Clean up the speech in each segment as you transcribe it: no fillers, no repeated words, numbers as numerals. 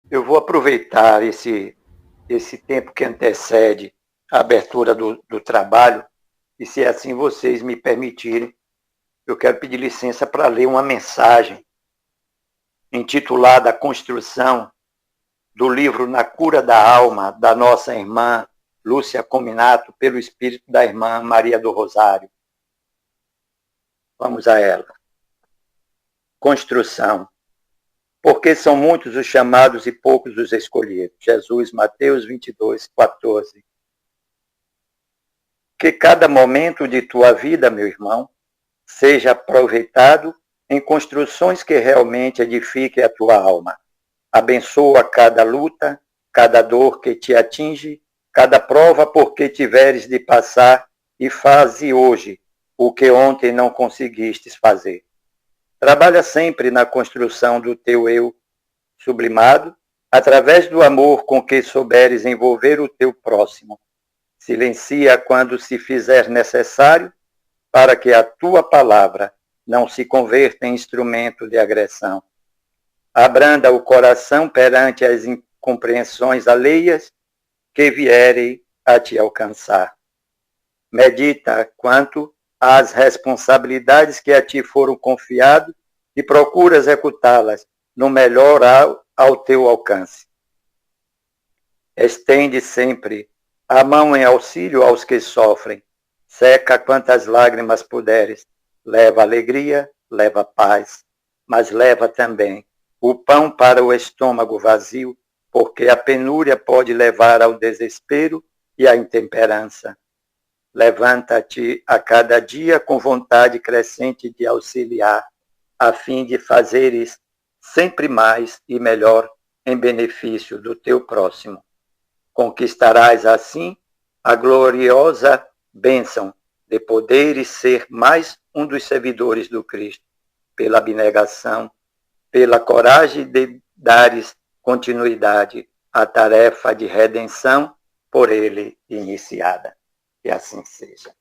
Eu vou aproveitar esse tempo que antecede a abertura do trabalho, e se assim vocês me permitirem, eu quero pedir licença para ler uma mensagem intitulada A Construção, do livro Na Cura da Alma, da nossa irmã Lúcia Cominato, pelo espírito da irmã Maria do Rosário. Vamos a ela. Construção. Porque são muitos os chamados e poucos os escolhidos. Jesus, Mateus 22, 14. Que cada momento de tua vida, meu irmão, seja aproveitado em construções que realmente edifiquem a tua alma. Abençoa cada luta, cada dor que te atinge, cada prova por que tiveres de passar, e faze hoje o que ontem não conseguistes fazer. Trabalha sempre na construção do teu eu sublimado, através do amor com que souberes envolver o teu próximo. Silencia quando se fizer necessário, para que a tua palavra não se converta em instrumento de agressão. Abranda o coração perante as incompreensões alheias que vierem a te alcançar. Medita quanto às responsabilidades que a ti foram confiadas e procura executá-las no melhor ao teu alcance. Estende sempre a mão em auxílio aos que sofrem. Seca quantas lágrimas puderes. Leva alegria, leva paz, mas leva também o pão para o estômago vazio, porque a penúria pode levar ao desespero e à intemperança. Levanta-te a cada dia com vontade crescente de auxiliar, a fim de fazeres sempre mais e melhor em benefício do teu próximo. Conquistarás assim a gloriosa bênção de poderes ser mais um dos servidores do Cristo, pela abnegação, pela coragem de dares continuidade à tarefa de redenção por ele iniciada. Que assim seja.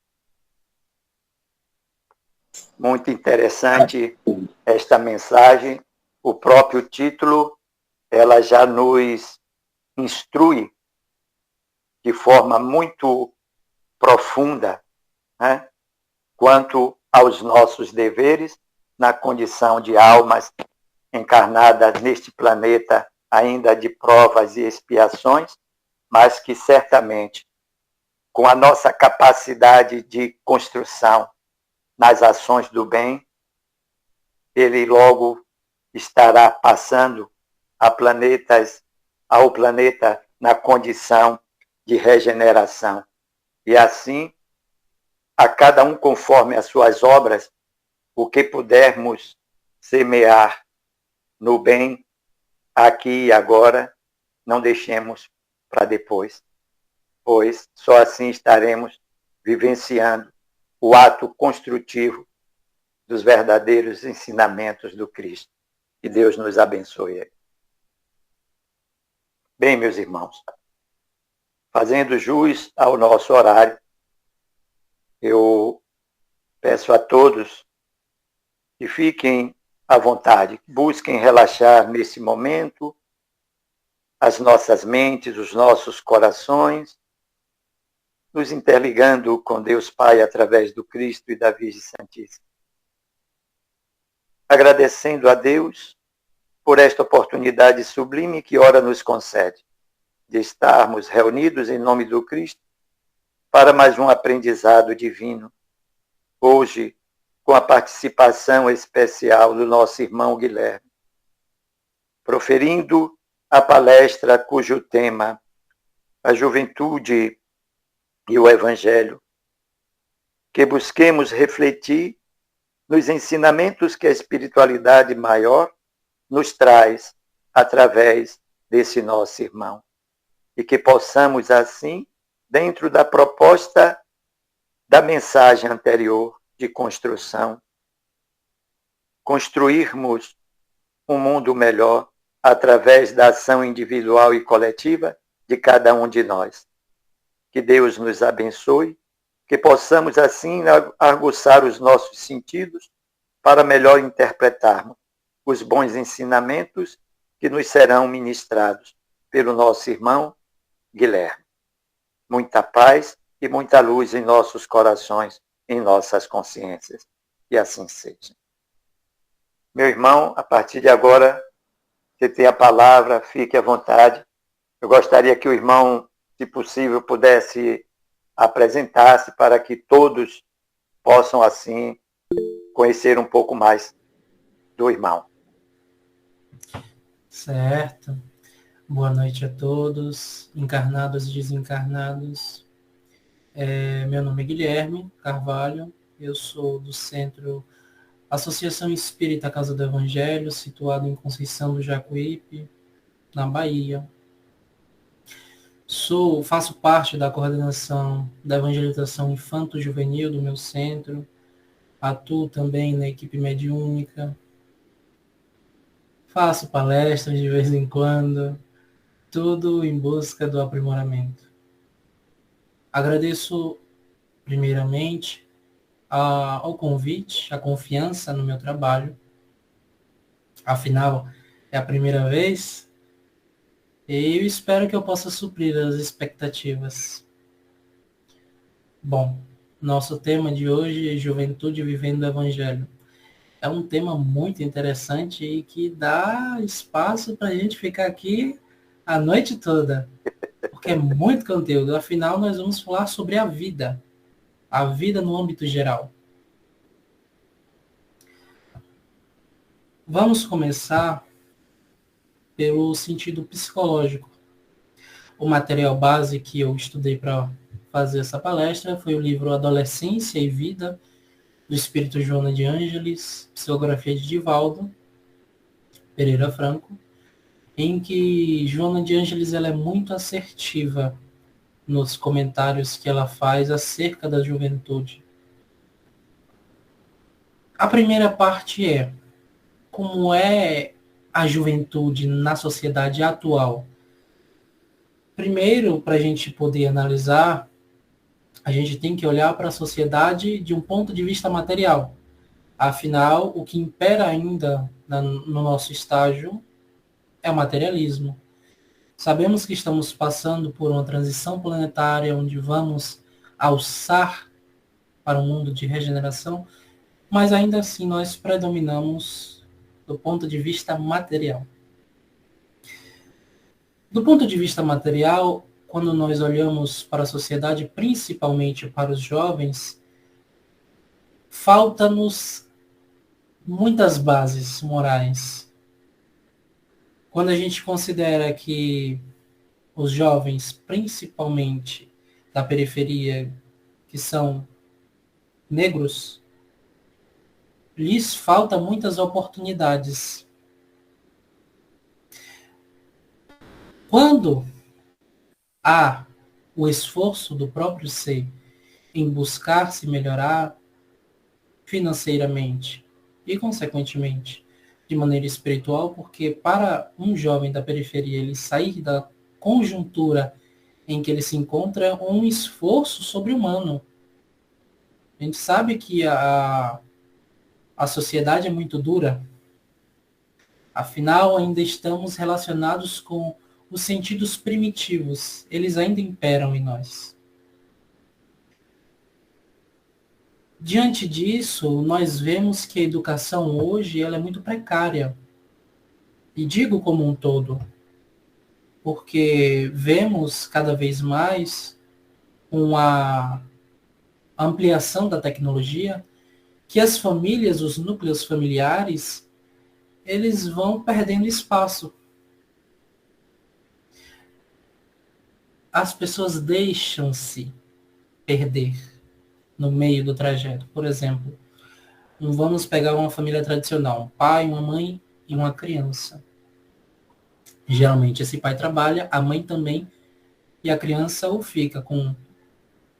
Muito interessante esta mensagem. O próprio título, ela já nos instrui de forma muito profunda, né, quanto aos nossos deveres na condição de almas encarnadas neste planeta ainda de provas e expiações, mas que certamente, com a nossa capacidade de construção nas ações do bem, ele logo estará passando ao planeta na condição de regeneração. E assim, a cada um conforme as suas obras, o que pudermos semear no bem, aqui e agora, não deixemos para depois, pois só assim estaremos vivenciando o ato construtivo dos verdadeiros ensinamentos do Cristo. Que Deus nos abençoe. Bem, meus irmãos, fazendo jus ao nosso horário, eu peço a todos que fiquem à vontade, busquem relaxar nesse momento as nossas mentes, os nossos corações, nos interligando com Deus Pai através do Cristo e da Virgem Santíssima. Agradecendo a Deus por esta oportunidade sublime que ora nos concede, de estarmos reunidos em nome do Cristo para mais um aprendizado divino. Hoje, com a participação especial do nosso irmão Guilherme, proferindo a palestra cujo tema, a juventude e o Evangelho, que busquemos refletir nos ensinamentos que a espiritualidade maior nos traz através desse nosso irmão. E que possamos, assim, dentro da proposta da mensagem anterior de construção, construirmos um mundo melhor através da ação individual e coletiva de cada um de nós. Que Deus nos abençoe, que possamos, assim, aguçar os nossos sentidos para melhor interpretarmos os bons ensinamentos que nos serão ministrados pelo nosso irmão Guilherme. Muita paz e muita luz em nossos corações, em nossas consciências. Que assim seja. Meu irmão, a partir de agora, você tem a palavra, fique à vontade. Eu gostaria que o irmão, se possível, pudesse apresentar-se para que todos possam, assim, conhecer um pouco mais do irmão. Certo. Boa noite a todos, encarnados e desencarnados. Meu nome é Guilherme Carvalho, eu sou do Centro Associação Espírita Casa do Evangelho, situado em Conceição do Jacuípe, na Bahia. Faço parte da coordenação da evangelização infanto-juvenil do meu centro, atuo também na equipe mediúnica, faço palestras de vez em quando, tudo em busca do aprimoramento. Agradeço, primeiramente, ao convite, a confiança no meu trabalho. Afinal, é a primeira vez e eu espero que eu possa suprir as expectativas. Bom, nosso tema de hoje é Juventude Vivendo o Evangelho. É um tema muito interessante e que dá espaço para a gente ficar aqui a noite toda, porque é muito conteúdo. Afinal, nós vamos falar sobre a vida no âmbito geral. Vamos começar pelo sentido psicológico. O material base que eu estudei para fazer essa palestra foi o livro Adolescência e Vida, do espírito Joana de Ângeles, psicografia de Divaldo Pereira Franco, em que Joana de Ângeles ela é muito assertiva nos comentários que ela faz acerca da juventude. A primeira parte é como é a juventude na sociedade atual. Primeiro, para a gente poder analisar, a gente tem que olhar para a sociedade de um ponto de vista material. Afinal, o que impera ainda no nosso estágio é o materialismo. Sabemos que estamos passando por uma transição planetária onde vamos alçar para um mundo de regeneração, mas ainda assim nós predominamos do ponto de vista material. Do ponto de vista material, quando nós olhamos para a sociedade, principalmente para os jovens, falta-nos muitas bases morais. Quando a gente considera que os jovens, principalmente da periferia, que são negros, lhes falta muitas oportunidades. Quando há o esforço do próprio ser em buscar se melhorar financeiramente e, consequentemente, de maneira espiritual, porque para um jovem da periferia ele sair da conjuntura em que ele se encontra é um esforço sobre-humano. A gente sabe que a sociedade é muito dura, afinal ainda estamos relacionados com os sentidos primitivos, eles ainda imperam em nós. Diante disso, nós vemos que a educação hoje ela é muito precária. E digo como um todo, porque vemos cada vez mais uma ampliação da tecnologia, que as famílias, os núcleos familiares, eles vão perdendo espaço. As pessoas deixam-se perder no meio do trajeto. Por exemplo, vamos pegar uma família tradicional, um pai, uma mãe e uma criança. Geralmente esse pai trabalha, a mãe também, e a criança ou fica com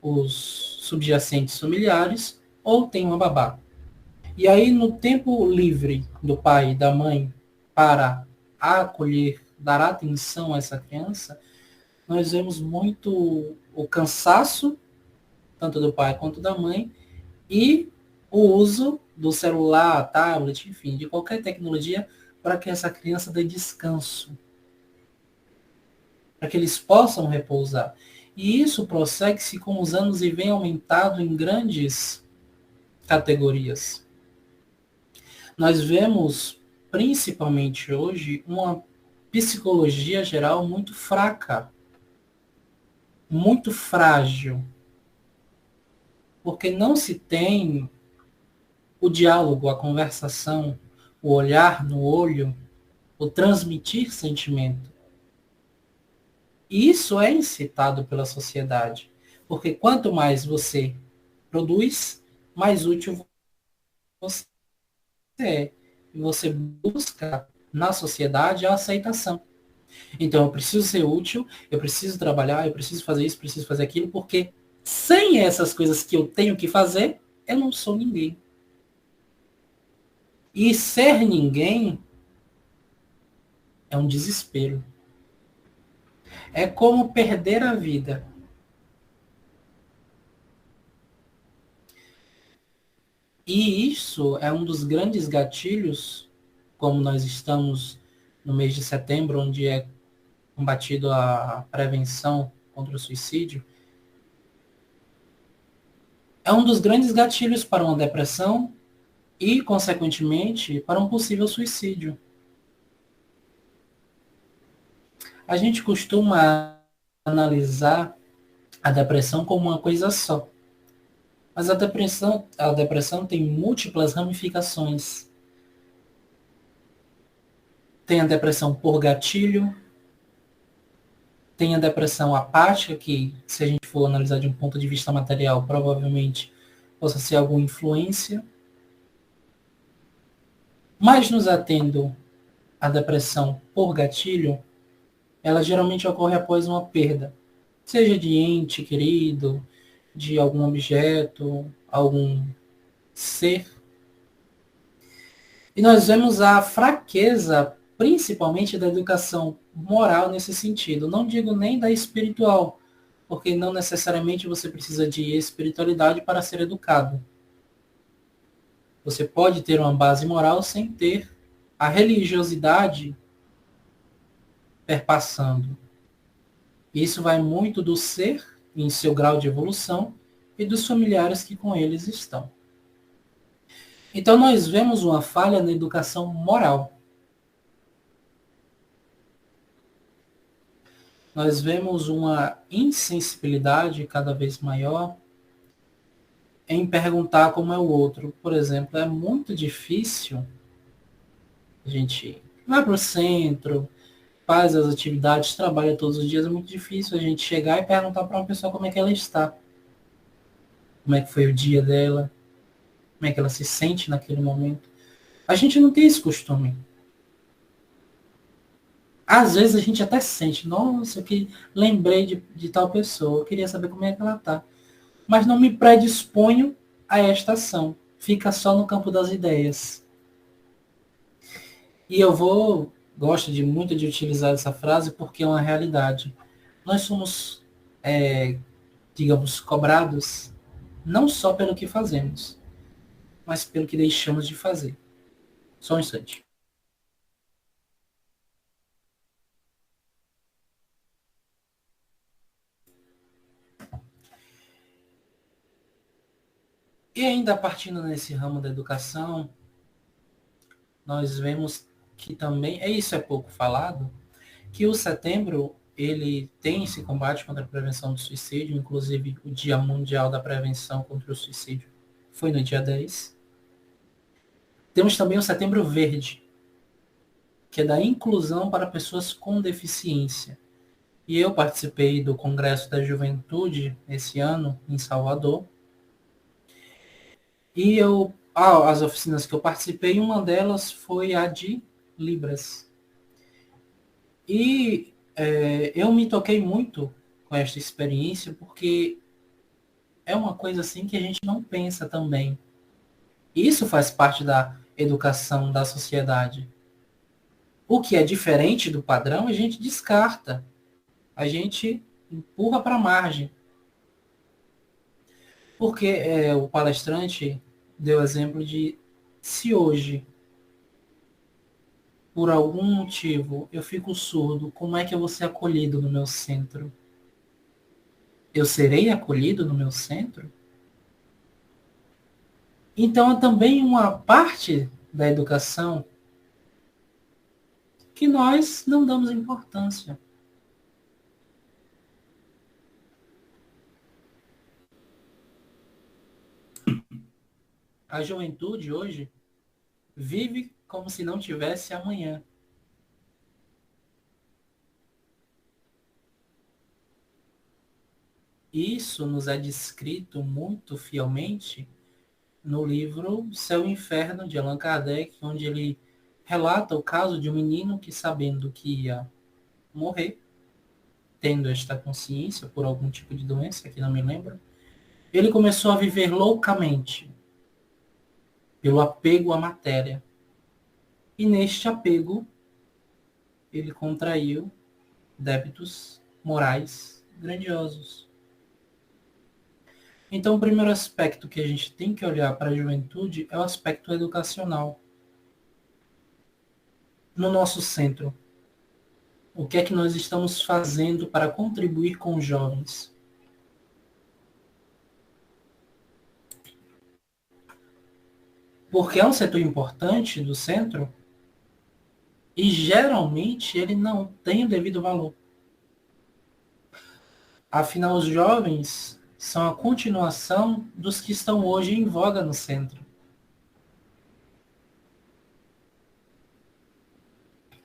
os subjacentes familiares ou tem uma babá. E aí no tempo livre do pai e da mãe para acolher, dar atenção a essa criança, nós vemos muito o cansaço, tanto do pai quanto da mãe, e o uso do celular, tablet, enfim, de qualquer tecnologia para que essa criança dê descanso, para que eles possam repousar. E isso prossegue-se com os anos e vem aumentado em grandes categorias. Nós vemos, principalmente hoje, uma psicologia geral muito fraca, muito frágil, porque não se tem o diálogo, a conversação, o olhar no olho, o transmitir sentimento. E isso é incitado pela sociedade, porque quanto mais você produz, mais útil você é. E você busca na sociedade a aceitação. Então eu preciso ser útil, eu preciso trabalhar, eu preciso fazer isso, preciso fazer aquilo, porque sem essas coisas que eu tenho que fazer, eu não sou ninguém. E ser ninguém é um desespero. É como perder a vida. E isso é um dos grandes gatilhos, como nós estamos no mês de setembro, onde é combatido a prevenção contra o suicídio, é um dos grandes gatilhos para uma depressão e, consequentemente, para um possível suicídio. A gente costuma analisar a depressão como uma coisa só. Mas a depressão tem múltiplas ramificações. Tem a depressão por gatilho, tem a depressão apática, que, se a gente for analisar de um ponto de vista material, provavelmente possa ser alguma influência. Mas nos atendo à depressão por gatilho, ela geralmente ocorre após uma perda, seja de ente querido, de algum objeto, algum ser. E nós vemos a fraqueza, principalmente da educação moral nesse sentido. Não digo nem da espiritual, porque não necessariamente você precisa de espiritualidade para ser educado. Você pode ter uma base moral sem ter a religiosidade perpassando. Isso vai muito do ser, em seu grau de evolução, e dos familiares que com eles estão. Então nós vemos uma falha na educação moral. Nós vemos uma insensibilidade cada vez maior em perguntar como é o outro. Por exemplo, é muito difícil a gente vai para o centro, faz as atividades, trabalha todos os dias, é muito difícil a gente chegar e perguntar para uma pessoa como é que ela está, como é que foi o dia dela, como é que ela se sente naquele momento. A gente não tem esse costume. Às vezes a gente até sente, nossa, eu lembrei de tal pessoa, eu queria saber como é que ela está. Mas não me predisponho a esta ação. Fica só no campo das ideias. E gosto muito de utilizar essa frase porque é uma realidade. Nós somos, digamos, cobrados não só pelo que fazemos, mas pelo que deixamos de fazer. Só um instante. E ainda partindo nesse ramo da educação, nós vemos que também, isso é pouco falado, que o setembro ele tem esse combate contra a prevenção do suicídio, inclusive o Dia Mundial da Prevenção contra o Suicídio foi no dia 10. Temos também o Setembro Verde, que é da inclusão para pessoas com deficiência. E eu participei do Congresso da Juventude esse ano, em Salvador. E as oficinas que eu participei, uma delas foi a de Libras. E eu me toquei muito com esta experiência, porque é uma coisa assim que a gente não pensa também. Isso faz parte da educação da sociedade. O que é diferente do padrão, a gente descarta. A gente empurra para a margem. Porque o palestrante deu exemplo de se hoje por algum motivo eu fico surdo, como é que eu vou ser acolhido no meu centro? Eu serei acolhido no meu centro? Então é também uma parte da educação que nós não damos importância. A juventude hoje vive como se não tivesse amanhã. Isso nos é descrito muito fielmente no livro Céu e Inferno, de Allan Kardec, onde ele relata o caso de um menino que, sabendo que ia morrer, tendo esta consciência por algum tipo de doença, que não me lembro, ele começou a viver loucamente, pelo apego à matéria. E neste apego, ele contraiu débitos morais grandiosos. Então, o primeiro aspecto que a gente tem que olhar para a juventude é o aspecto educacional. No nosso centro, o que é que nós estamos fazendo para contribuir com os jovens? Porque é um setor importante do centro e geralmente ele não tem o devido valor. Afinal, os jovens são a continuação dos que estão hoje em voga no centro.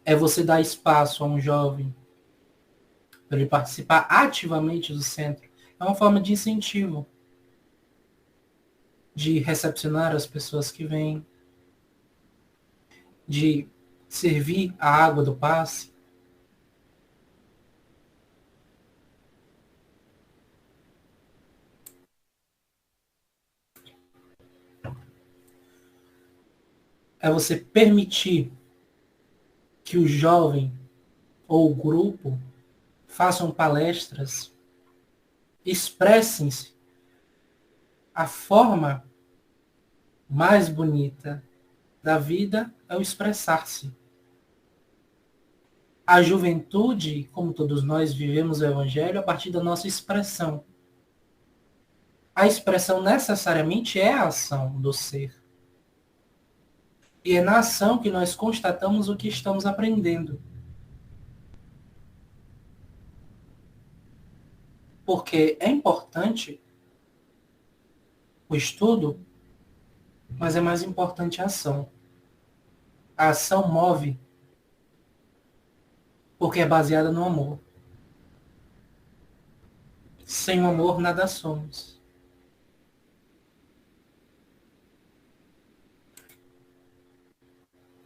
É você dar espaço a um jovem para ele participar ativamente do centro. É uma forma de incentivo, de recepcionar as pessoas que vêm, de servir a água do passe. É você permitir que o jovem ou o grupo façam palestras, expressem-se. A forma mais bonita da vida é o expressar-se. A juventude, como todos nós, vivemos o evangelho a partir da nossa expressão. A expressão necessariamente é a ação do ser. E é na ação que nós constatamos o que estamos aprendendo. Porque é importante o estudo, mas é mais importante a ação. A ação move, porque é baseada no amor. Sem o amor, nada somos.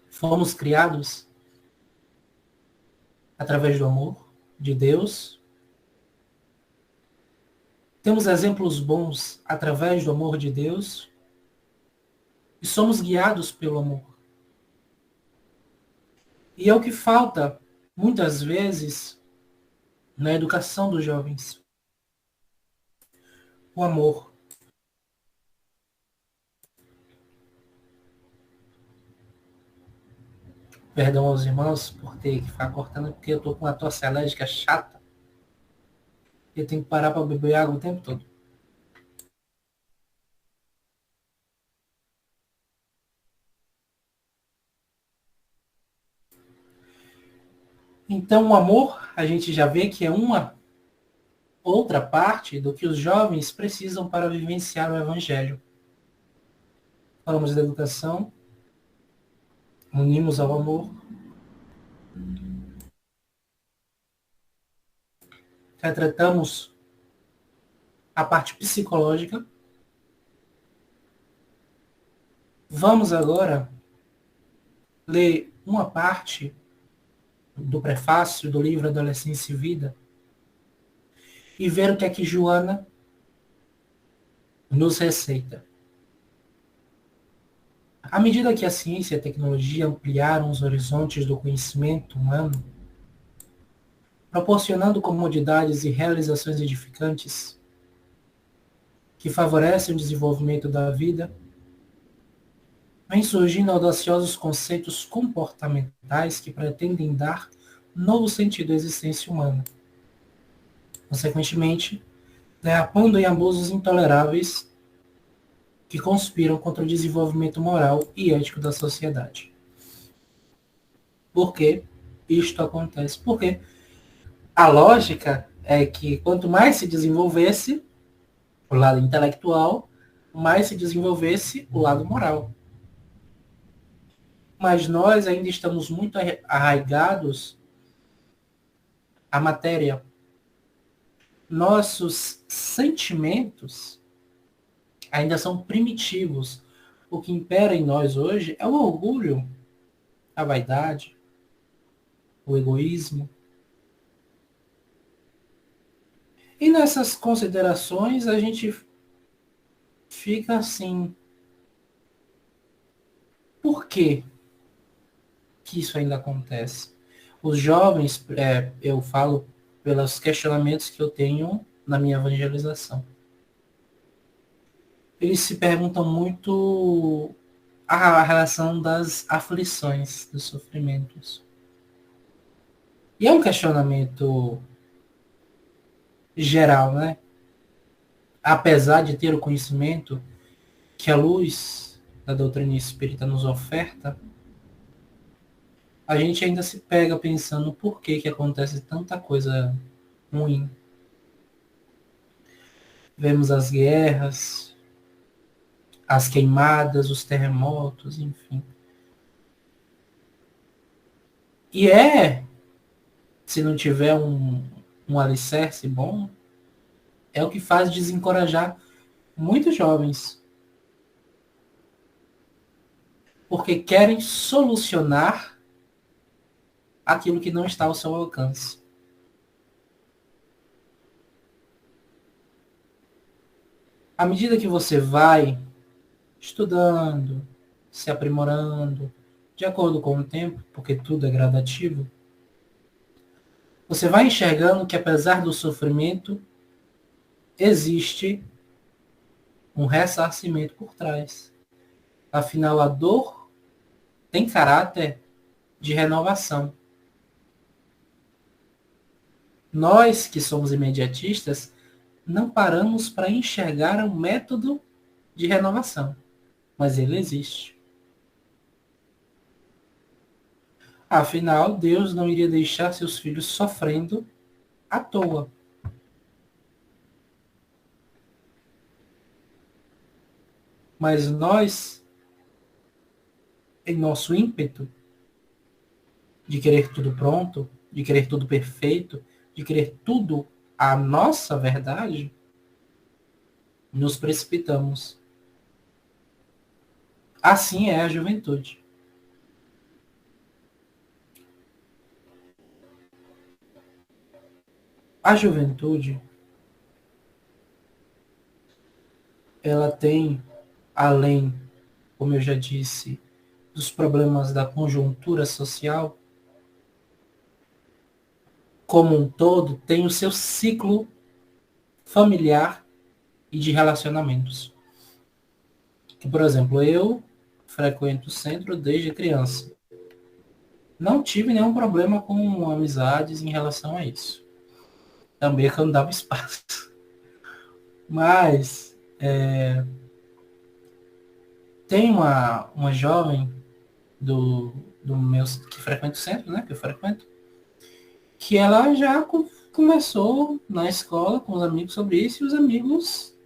Fomos criados através do amor de Deus. Temos exemplos bons através do amor de Deus. E somos guiados pelo amor. E é o que falta, muitas vezes, na educação dos jovens. O amor. Perdão aos irmãos por ter que ficar cortando, porque eu estou com uma tosse alérgica chata. E eu tenho que parar para beber água o tempo todo. Então, o amor, a gente já vê que é uma outra parte do que os jovens precisam para vivenciar o Evangelho. Falamos da educação, unimos ao amor, retratamos a parte psicológica. Vamos agora ler uma parte do prefácio do livro Adolescência e Vida e ver o que é que Joana nos receita. À medida que a ciência e a tecnologia ampliaram os horizontes do conhecimento humano, proporcionando comodidades e realizações edificantes que favorecem o desenvolvimento da vida, vem surgindo audaciosos conceitos comportamentais que pretendem dar novo sentido à existência humana. Consequentemente, derrapando em abusos intoleráveis que conspiram contra o desenvolvimento moral e ético da sociedade. Por que isto acontece? Porque a lógica é que quanto mais se desenvolvesse o lado intelectual, mais se desenvolvesse o lado moral. Mas nós ainda estamos muito arraigados à matéria. Nossos sentimentos ainda são primitivos. O que impera em nós hoje é o orgulho, a vaidade, o egoísmo. E nessas considerações a gente fica assim, por que isso ainda acontece? Os jovens, eu falo pelos questionamentos que eu tenho na minha evangelização. Eles se perguntam muito a relação das aflições, dos sofrimentos. E é um questionamento geral, né? Apesar de ter o conhecimento que a luz da doutrina espírita nos oferta, a gente ainda se pega pensando por que acontece tanta coisa ruim. Vemos as guerras, as queimadas, os terremotos, enfim. E se não tiver um alicerce bom, é o que faz desencorajar muitos jovens. Porque querem solucionar aquilo que não está ao seu alcance. À medida que você vai estudando, se aprimorando, de acordo com o tempo, porque tudo é gradativo, você vai enxergando que apesar do sofrimento, existe um ressarcimento por trás. Afinal, a dor tem caráter de renovação. Nós, que somos imediatistas, não paramos para enxergar um método de renovação, mas ele existe. Afinal, Deus não iria deixar seus filhos sofrendo à toa. Mas nós, em nosso ímpeto de querer tudo pronto, de querer tudo perfeito, de querer tudo a nossa verdade, nos precipitamos. Assim é a juventude. A juventude, ela tem, além, como eu já disse, dos problemas da conjuntura social, como um todo, tem o seu ciclo familiar e de relacionamentos. Que, por exemplo, eu frequento o centro desde criança. Não tive nenhum problema com amizades em relação a isso. Também que eu não dava espaço. Mas tem uma jovem do meu que frequenta o centro, né? Que eu frequento, que ela já conversou na escola com os amigos sobre isso e os amigos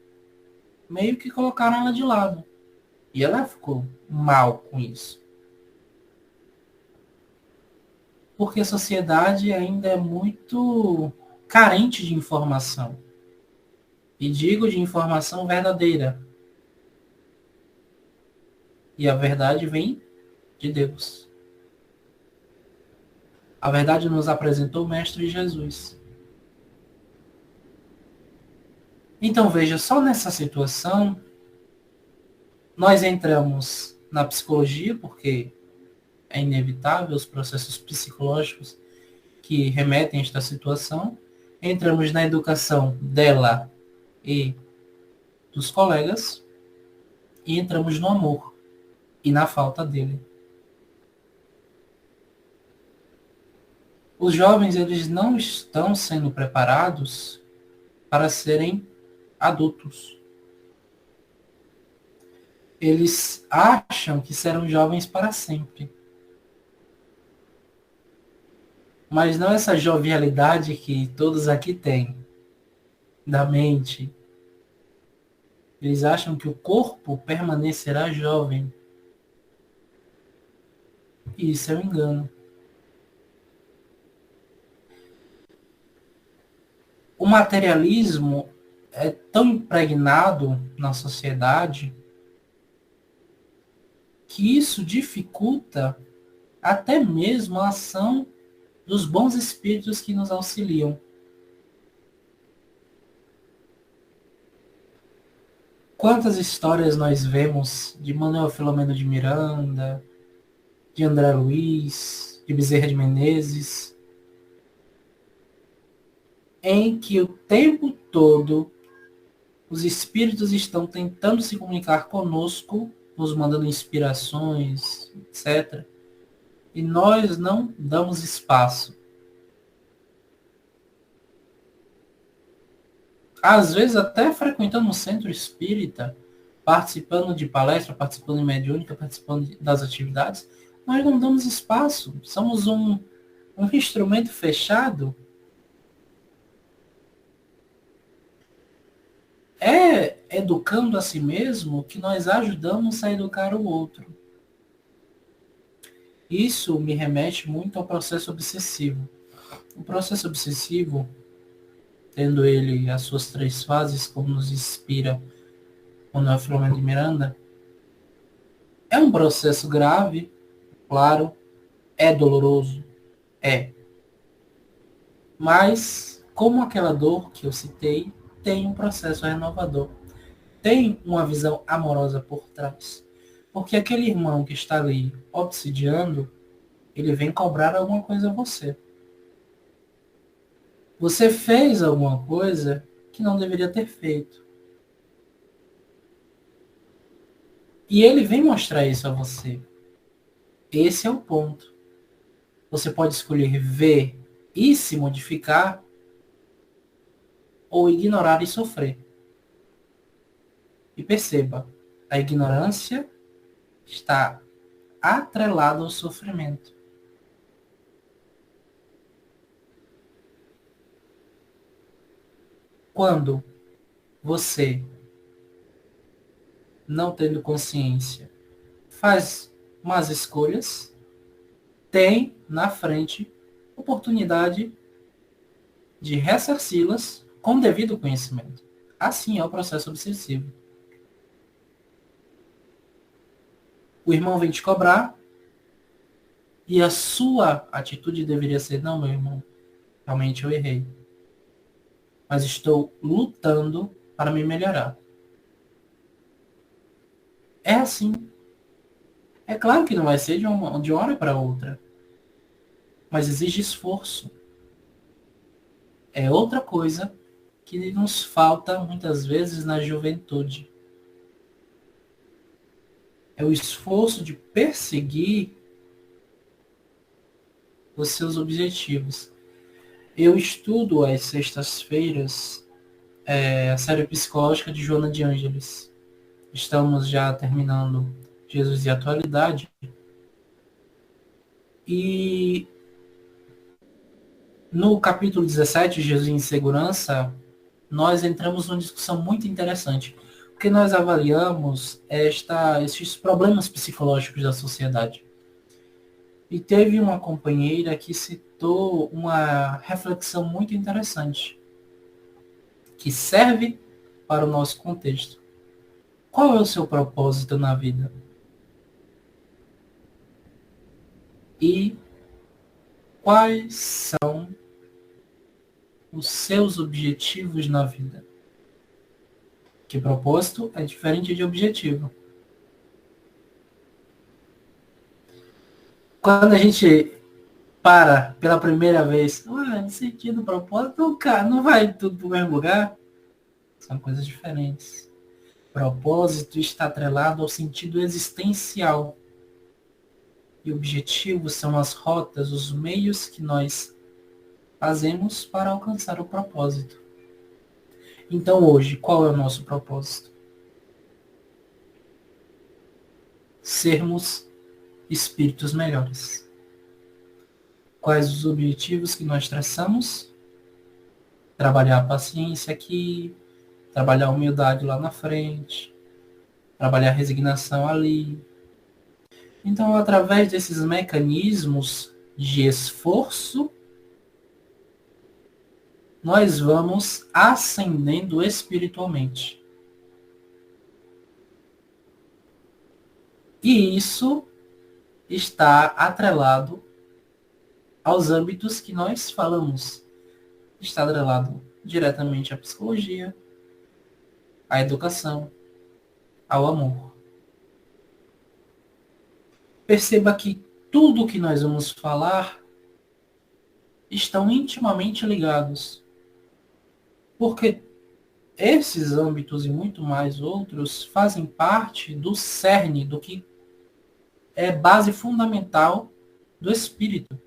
meio que colocaram ela de lado. E ela ficou mal com isso. Porque a sociedade ainda é muito carente de informação. E digo de informação verdadeira. E a verdade vem de Deus. A verdade nos apresentou o Mestre Jesus. Então veja, só nessa situação, nós entramos na psicologia, porque é inevitável os processos psicológicos que remetem a esta situação. Entramos na educação dela e dos colegas. E entramos no amor. e na falta dele. Os jovens, eles não estão sendo preparados para serem adultos. Eles acham que serão jovens para sempre. Mas não essa jovialidade que todos aqui têm, da mente. Eles acham que o corpo permanecerá jovem. E isso é um engano. O materialismo é tão impregnado na sociedade que isso dificulta até mesmo a ação dos bons espíritos que nos auxiliam. Quantas histórias nós vemos de Manuel Filomeno de Miranda, de André Luiz, de Bezerra de Menezes, em que o tempo todo os espíritos estão tentando se comunicar conosco, nos mandando inspirações, etc. E nós não damos espaço. Às vezes até frequentando um centro espírita, participando de palestra, participando de mediúnica, participando das atividades, nós não damos espaço. Somos um instrumento fechado. É educando a si mesmo que nós ajudamos a educar o outro. Isso me remete muito ao processo obsessivo. O processo obsessivo, tendo ele as suas 3 fases, como nos inspira Manuel Filomeno de Miranda, é um processo grave, claro, é doloroso, é. Mas, como aquela dor que eu citei, tem um processo renovador. Tem uma visão amorosa por trás. Porque aquele irmão que está ali obsidiando, ele vem cobrar alguma coisa a você. Você fez alguma coisa que não deveria ter feito. E ele vem mostrar isso a você. Esse é o ponto. Você pode escolher ver e se modificar, ou ignorar e sofrer. E perceba, a ignorância está atrelada ao sofrimento. Quando você, não tendo consciência, faz más escolhas, tem na frente oportunidade de ressarci-las com devido conhecimento. Assim é o processo obsessivo. O irmão vem te cobrar e a sua atitude deveria ser: não, meu irmão, realmente eu errei. Mas estou lutando para me melhorar. É assim. É claro que não vai ser de uma hora para outra. Mas exige esforço. É outra coisa que nos falta muitas vezes na juventude. É o esforço de perseguir os seus objetivos. Eu estudo às sextas-feiras a série psicológica de Joana de Ângeles. Estamos já terminando Jesus e a Atualidade. E no capítulo 17, Jesus em Segurança, nós entramos numa discussão muito interessante, porque nós avaliamos esses problemas psicológicos da sociedade. E teve uma companheira que citou uma reflexão muito interessante, que serve para o nosso contexto. Qual é o seu propósito na vida? E quais são os seus objetivos na vida? Que propósito é diferente de objetivo. Quando a gente para pela primeira vez, sentido, propósito, não vai tudo para o mesmo lugar. São coisas diferentes. Propósito está atrelado ao sentido existencial. E objetivos são as rotas, os meios que nós fazemos para alcançar o propósito. Então hoje, qual é o nosso propósito? Sermos espíritos melhores. Quais os objetivos que nós traçamos? Trabalhar a paciência aqui, trabalhar a humildade lá na frente, trabalhar a resignação ali. Então, através desses mecanismos de esforço, nós vamos ascendendo espiritualmente. E isso está atrelado aos âmbitos que nós falamos. Está atrelado diretamente à psicologia, à educação, ao amor. Perceba que tudo o que nós vamos falar estão intimamente ligados. Porque esses âmbitos e muito mais outros fazem parte do cerne, do que é base fundamental do espírito.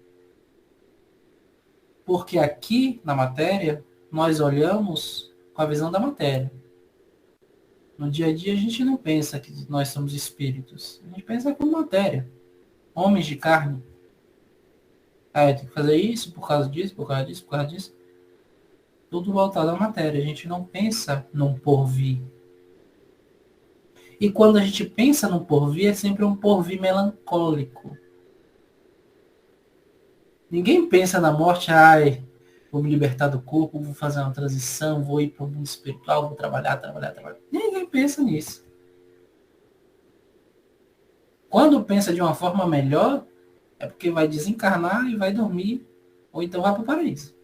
Porque aqui na matéria, nós olhamos com a visão da matéria. No dia a dia a gente não pensa que nós somos espíritos. A gente pensa como matéria. Homens de carne. Eu tenho que fazer isso por causa disso, por causa disso, por causa disso. Tudo voltado à matéria. A gente não pensa num porvir. E quando a gente pensa num porvir, é sempre um porvir melancólico. Ninguém pensa na morte, vou me libertar do corpo, vou fazer uma transição, vou ir para o mundo espiritual, vou trabalhar. Ninguém pensa nisso. Quando pensa de uma forma melhor, é porque vai desencarnar e vai dormir, ou então vai para o paraíso.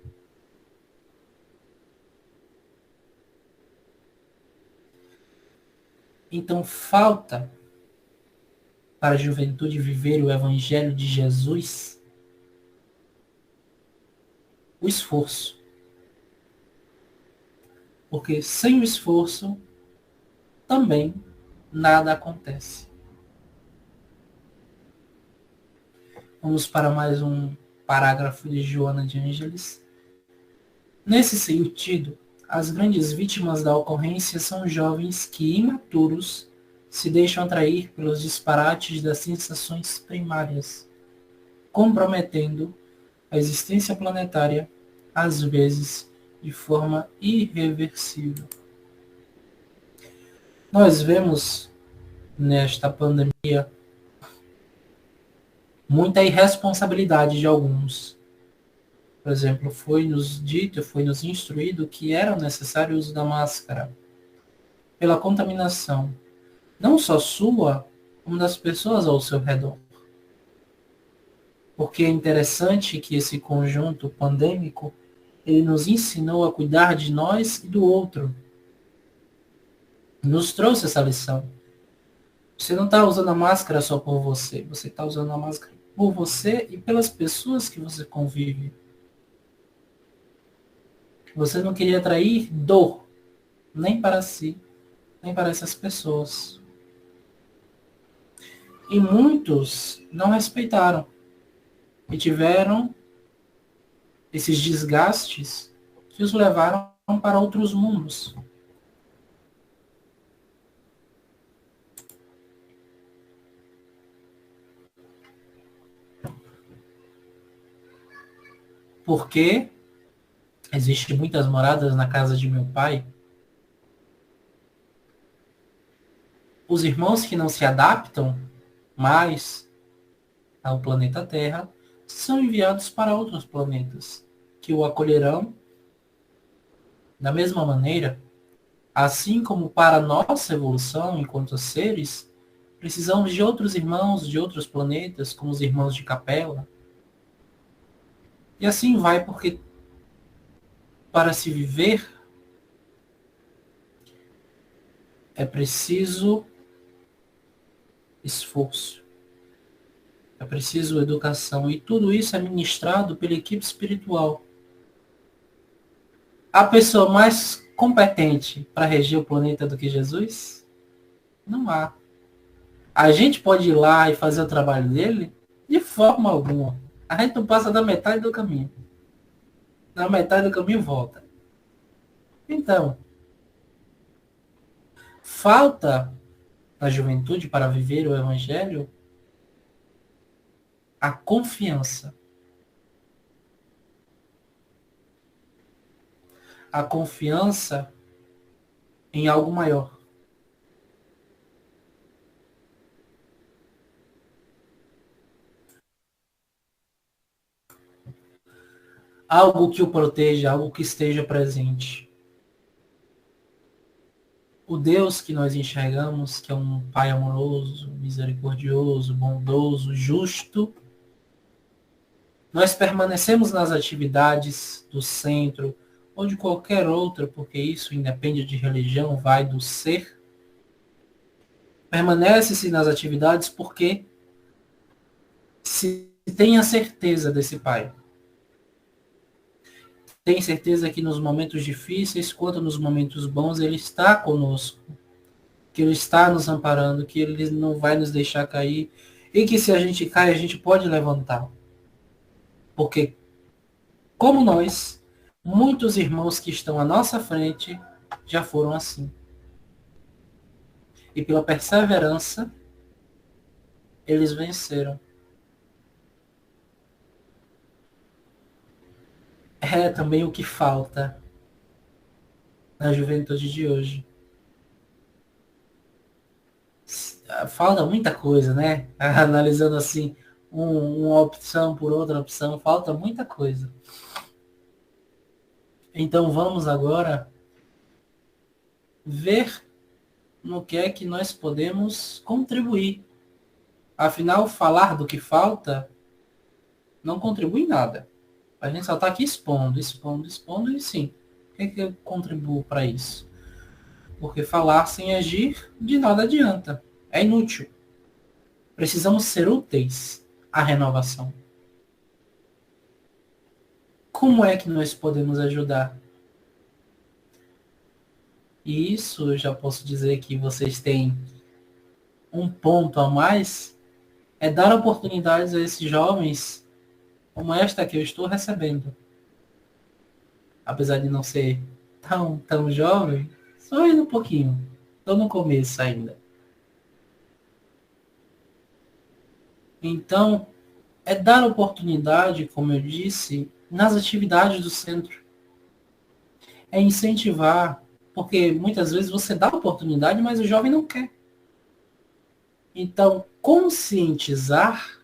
Então falta para a juventude viver o Evangelho de Jesus o esforço. Porque sem o esforço também nada acontece. Vamos para mais um parágrafo de Joana de Ângeles. Nesse sentido, as grandes vítimas da ocorrência são jovens que, imaturos, se deixam atrair pelos disparates das sensações primárias, comprometendo a existência planetária, às vezes, de forma irreversível. Nós vemos nesta pandemia muita irresponsabilidade de alguns. Por exemplo, foi nos dito, foi nos instruído que era necessário o uso da máscara pela contaminação, não só sua, como das pessoas ao seu redor. Porque é interessante que esse conjunto pandêmico, ele nos ensinou a cuidar de nós e do outro. Nos trouxe essa lição. Você não está usando a máscara só por você, você está usando a máscara por você e pelas pessoas que você convive. Você não queria atrair dor, nem para si, nem para essas pessoas. E muitos não respeitaram. E tiveram esses desgastes que os levaram para outros mundos. Porque existem muitas moradas na casa de meu pai. Os irmãos que não se adaptam mais ao planeta Terra são enviados para outros planetas, que o acolherão da mesma maneira, assim como para nossa evolução enquanto seres, precisamos de outros irmãos de outros planetas, como os irmãos de capela. E assim vai, porque para se viver é preciso esforço. É preciso educação. E tudo isso é ministrado pela equipe espiritual. A pessoa mais competente para reger o planeta do que Jesus? Não há. A gente pode ir lá e fazer o trabalho dele? De forma alguma. A gente não passa da metade do caminho. Na metade do caminho volta. Então, falta na juventude para viver o evangelho a confiança. A confiança em algo maior. Algo que o proteja, algo que esteja presente. O Deus que nós enxergamos, que é um Pai amoroso, misericordioso, bondoso, justo, nós permanecemos nas atividades do centro ou de qualquer outra, porque isso independe de religião, vai do ser. Permanece-se nas atividades porque se tem a certeza desse Pai. Tem certeza que nos momentos difíceis, quanto nos momentos bons, Ele está conosco. Que Ele está nos amparando, que Ele não vai nos deixar cair. E que se a gente cai, a gente pode levantar. Porque, como nós, muitos irmãos que estão à nossa frente já foram assim. E pela perseverança, eles venceram. É também o que falta na juventude de hoje. Falta muita coisa, né? Analisando assim, uma opção por outra opção, falta muita coisa. Então vamos agora ver no que é que nós podemos contribuir. Afinal, falar do que falta não contribui em nada. A gente só está aqui expondo, e sim. O que é que eu contribuo para isso? Porque falar sem agir de nada adianta. É inútil. Precisamos ser úteis à renovação. Como é que nós podemos ajudar? E isso eu já posso dizer que vocês têm um ponto a mais, é dar oportunidades a esses jovens como esta que eu estou recebendo. Apesar de não ser tão jovem, só ainda um pouquinho. Estou no começo ainda. Então, é dar oportunidade, como eu disse, nas atividades do centro. É incentivar, porque muitas vezes você dá oportunidade, mas o jovem não quer. Então, conscientizar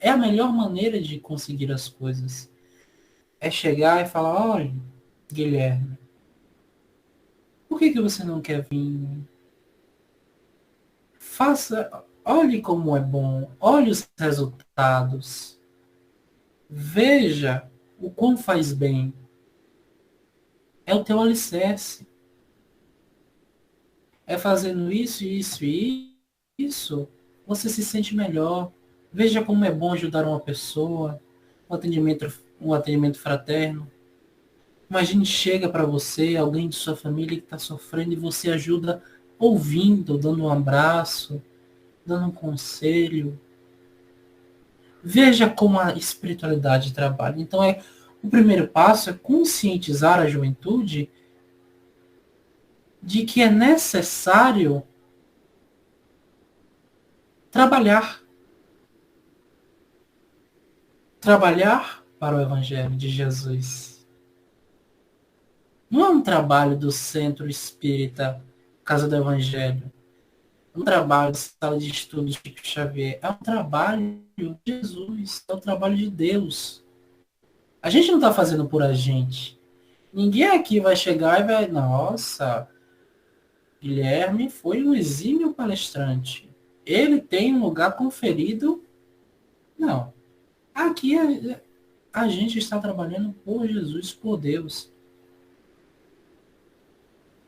é a melhor maneira de conseguir as coisas. É chegar e falar, olha, Guilherme, por que você não quer vir? Faça, olhe como é bom, olhe os resultados. Veja o quão faz bem. É o teu alicerce. É fazendo isso, isso e isso, você se sente melhor. Veja como é bom ajudar uma pessoa, um atendimento fraterno. Imagine chega para você, alguém de sua família que está sofrendo e você ajuda ouvindo, dando um abraço, dando um conselho. Veja como a espiritualidade trabalha. Então, o primeiro passo é conscientizar a juventude de que é necessário trabalhar. Trabalhar para o Evangelho de Jesus. Não é um trabalho do Centro Espírita Casa do Evangelho. Um trabalho de sala de estudos de Chico Xavier. É um trabalho de Jesus. É um trabalho de Deus. A gente não está fazendo por a gente. Ninguém aqui vai chegar e vai... Nossa, Guilherme foi um exímio palestrante. Ele tem um lugar conferido. Não. Aqui a gente está trabalhando por Jesus, por Deus.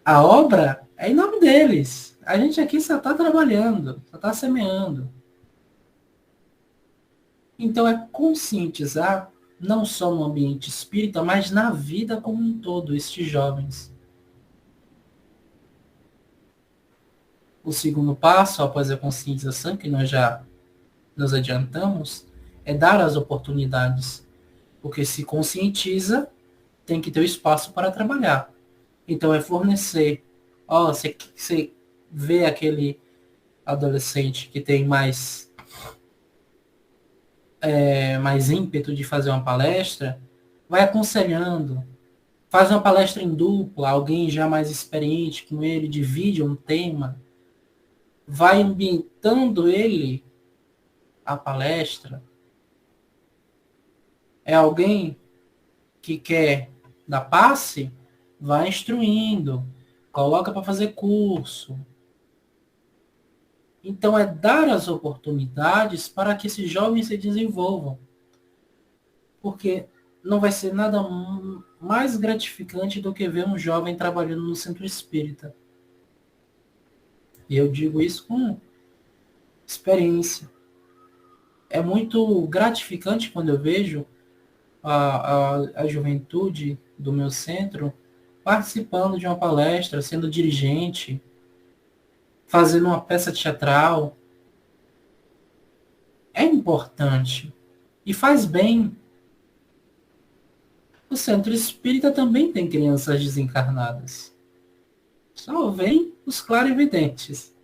A obra é em nome deles. A gente aqui só está trabalhando, só está semeando. Então é conscientizar, não só no ambiente espírita, mas na vida como um todo, estes jovens. O segundo passo, após a conscientização, que nós já nos adiantamos, é dar as oportunidades. Porque se conscientiza, tem que ter o espaço para trabalhar. Então é fornecer. Ó, você vê aquele adolescente que tem mais ímpeto de fazer uma palestra, vai aconselhando. Faz uma palestra em dupla, alguém já mais experiente com ele, divide um tema, vai ambientando ele a palestra. É alguém que quer dar passe, vai instruindo, coloca para fazer curso. Então é dar as oportunidades para que esses jovens se desenvolvam. Porque não vai ser nada mais gratificante do que ver um jovem trabalhando no centro espírita. E eu digo isso com experiência. É muito gratificante quando eu vejo a juventude do meu centro participando de uma palestra, sendo dirigente, fazendo uma peça teatral. É importante e faz bem. O centro espírita também tem crianças desencarnadas. Só vem os clarividentes.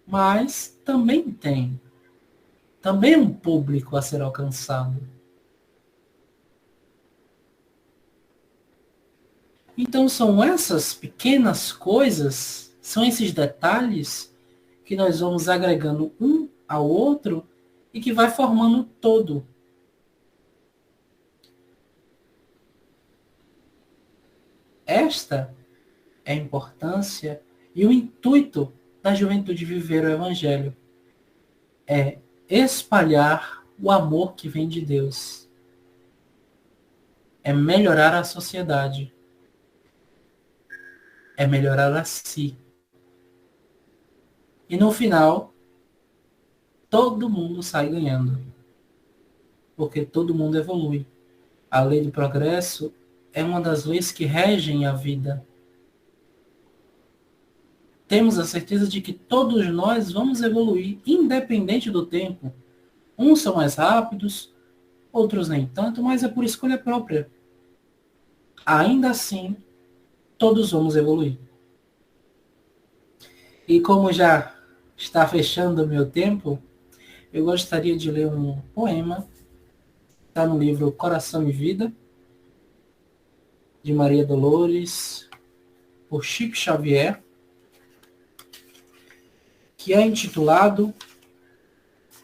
Mas também tem. Também é um público a ser alcançado. Então são essas pequenas coisas, são esses detalhes que nós vamos agregando um ao outro e que vai formando um todo. Esta é a importância e o intuito da juventude viver o Evangelho. É espalhar o amor que vem de Deus. É melhorar a sociedade. É melhorar a si. E no final, todo mundo sai ganhando. Porque todo mundo evolui. A lei do progresso é uma das leis que regem a vida. Temos a certeza de que todos nós vamos evoluir, independente do tempo. Uns são mais rápidos, outros nem tanto, mas é por escolha própria. Ainda assim, todos vamos evoluir. E como já está fechando o meu tempo, eu gostaria de ler um poema. Está no livro Coração e Vida, de Maria Dolores, por Chico Xavier, que é intitulado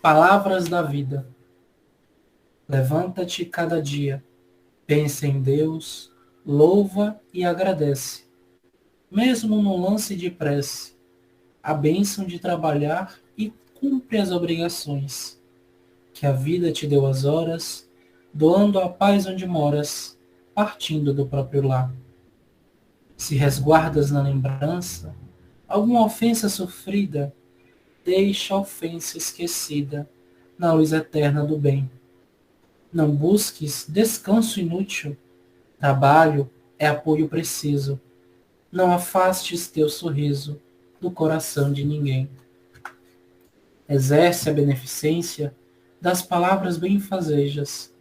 Palavras da Vida. Levanta-te cada dia, pensa em Deus, louva e agradece. Mesmo num lance de prece, a bênção de trabalhar e cumpre as obrigações. Que a vida te deu as horas, doando a paz onde moras, partindo do próprio lar. Se resguardas na lembrança alguma ofensa sofrida, deixa a ofensa esquecida na luz eterna do bem. Não busques descanso inútil, trabalho é apoio preciso. Não afastes teu sorriso do coração de ninguém. Exerce a beneficência das palavras benfazejas.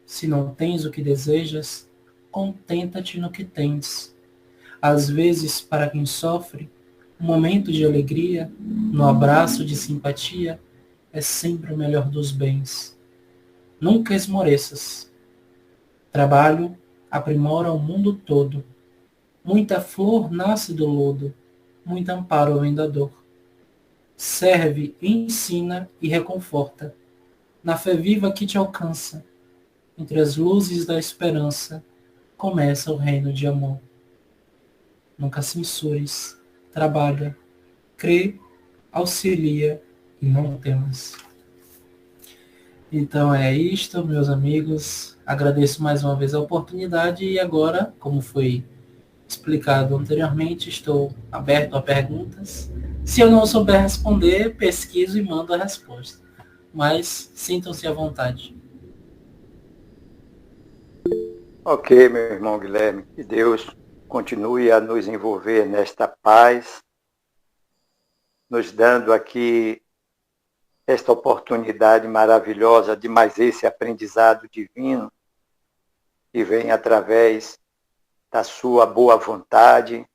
Se não tens o que desejas, contenta-te no que tens. Às vezes, para quem sofre, um momento de alegria, no abraço de simpatia, é sempre o melhor dos bens. Nunca esmoreças. Trabalho aprimora o mundo todo. Muita flor nasce do lodo, muito amparo vem da dor. Serve, ensina e reconforta. Na fé viva que te alcança, entre as luzes da esperança, começa o reino de amor. Nunca censures, trabalha, crê, auxilia e não temas. Então é isto, meus amigos. Agradeço mais uma vez a oportunidade e agora, como foi explicado anteriormente, estou aberto a perguntas. Se eu não souber responder, pesquiso e mando a resposta. Mas sintam-se à vontade. Ok, meu irmão Guilherme, que Deus continue a nos envolver nesta paz nos dando aqui esta oportunidade maravilhosa de mais esse aprendizado divino que vem através da sua boa vontade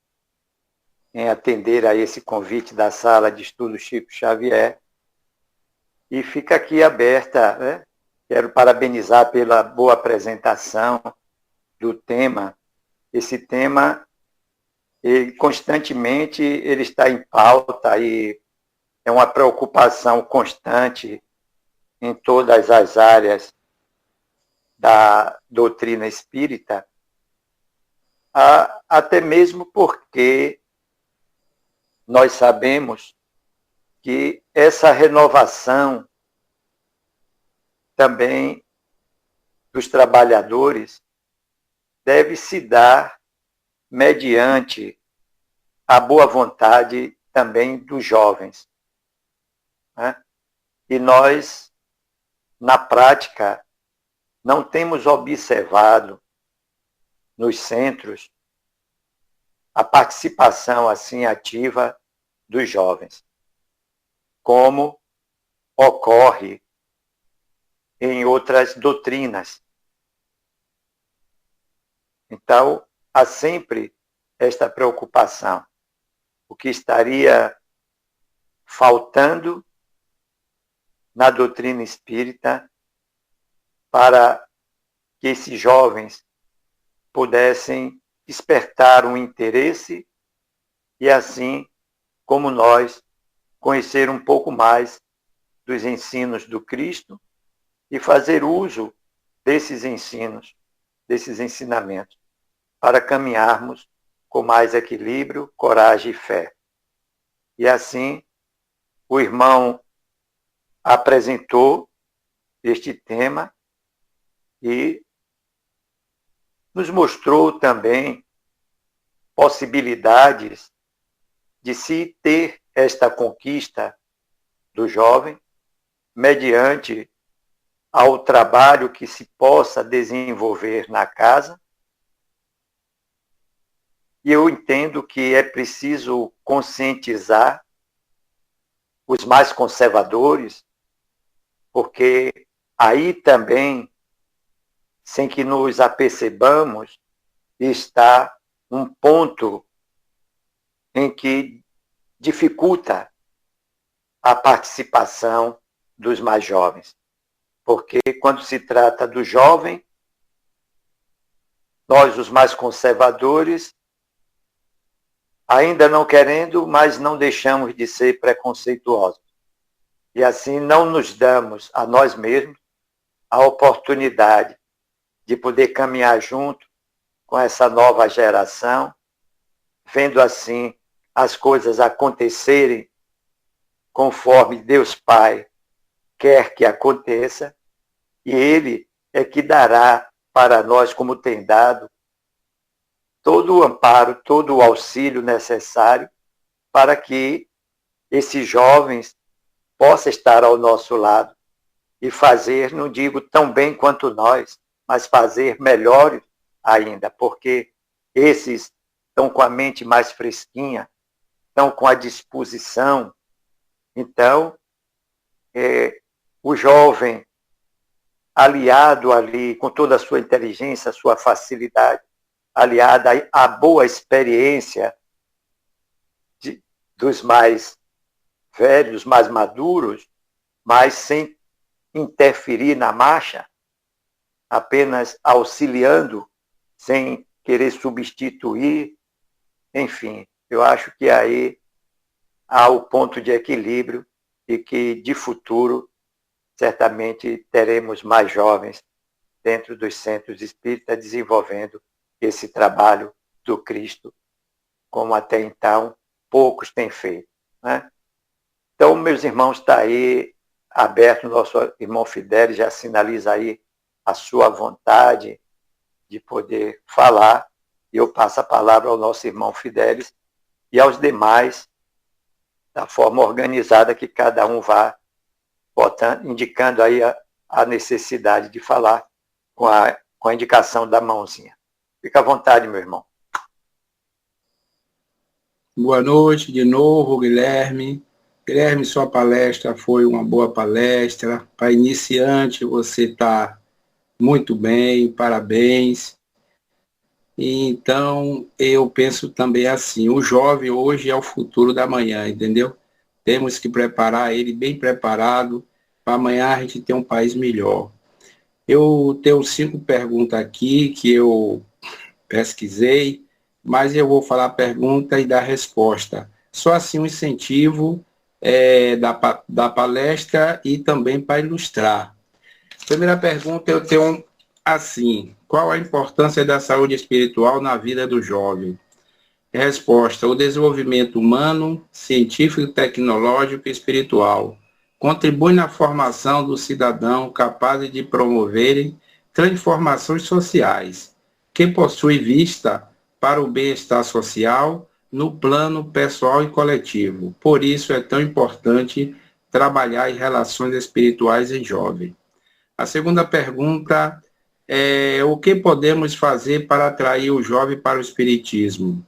em atender a esse convite da Sala de Estudo Chico Xavier. E fica aqui aberta, né? Quero parabenizar pela boa apresentação do tema. Esse tema, constantemente, ele está em pauta e é uma preocupação constante em todas as áreas da doutrina espírita, até mesmo porque nós sabemos que essa renovação também dos trabalhadores deve se dar mediante a boa vontade também dos jovens, né? E nós, na prática, não temos observado nos centros a participação assim ativa dos jovens, como ocorre em outras doutrinas. Então, há sempre esta preocupação. O que estaria faltando na doutrina espírita para que esses jovens pudessem despertar um interesse e, assim como nós, conhecer um pouco mais dos ensinos do Cristo e fazer uso desses ensinos, desses ensinamentos, para caminharmos com mais equilíbrio, coragem e fé. E assim, o irmão apresentou este tema e nos mostrou também possibilidades de se ter esta conquista do jovem mediante ao trabalho que se possa desenvolver na casa. E eu entendo que é preciso conscientizar os mais conservadores, porque aí também, sem que nos apercebamos, está um ponto em que dificulta a participação dos mais jovens. Porque quando se trata do jovem, nós, os mais conservadores, ainda não querendo, mas não deixamos de ser preconceituosos. E assim não nos damos a nós mesmos a oportunidade de poder caminhar junto com essa nova geração, vendo assim as coisas acontecerem conforme Deus Pai quer que aconteça, e Ele é que dará para nós, como tem dado, todo o amparo, todo o auxílio necessário para que esses jovens possam estar ao nosso lado e fazer, não digo tão bem quanto nós, mas fazer melhor ainda, porque esses estão com a mente mais fresquinha, estão com a disposição. Então, o jovem, aliado ali, com toda a sua inteligência, a sua facilidade, aliada à boa experiência dos mais velhos, mais maduros, mas sem interferir na marcha, apenas auxiliando, sem querer substituir. Enfim, eu acho que aí há o ponto de equilíbrio e que, de futuro, certamente teremos mais jovens dentro dos centros espíritas desenvolvendo esse trabalho do Cristo, como até então poucos têm feito, né? Então, meus irmãos, está aí aberto, nosso irmão Fidelis já sinaliza aí a sua vontade de poder falar, e eu passo a palavra ao nosso irmão Fidelis e aos demais, da forma organizada que cada um vá botando, indicando aí a necessidade de falar com a indicação da mãozinha. Fica à vontade, meu irmão. Boa noite de novo, Guilherme. Guilherme, sua palestra foi uma boa palestra. Para iniciante, você está muito bem, parabéns. E então, eu penso também assim, o jovem hoje é o futuro da manhã, entendeu? Temos que preparar ele bem preparado para amanhã a gente ter um país melhor. Eu tenho 5 perguntas aqui que eu pesquisei, mas eu vou falar a pergunta e dar a resposta. Só assim um incentivo da palestra e também para ilustrar. Primeira pergunta eu tenho assim, qual a importância da saúde espiritual na vida do jovem? Resposta, o desenvolvimento humano, científico, tecnológico e espiritual contribui na formação do cidadão capaz de promoverem transformações sociais, que possui vista para o bem-estar social no plano pessoal e coletivo. Por isso é tão importante trabalhar em relações espirituais em jovem. A segunda pergunta é o que podemos fazer para atrair o jovem para o espiritismo?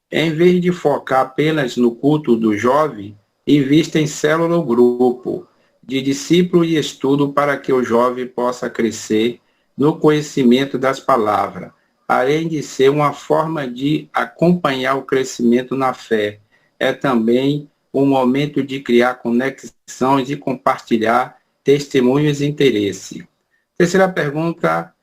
Em vez de focar apenas no culto do jovem, invista em célula ou grupo de discípulo e estudo para que o jovem possa crescer no conhecimento das palavras, além de ser uma forma de acompanhar o crescimento na fé. É também um momento de criar conexões e compartilhar testemunhos e interesse. Terceira pergunta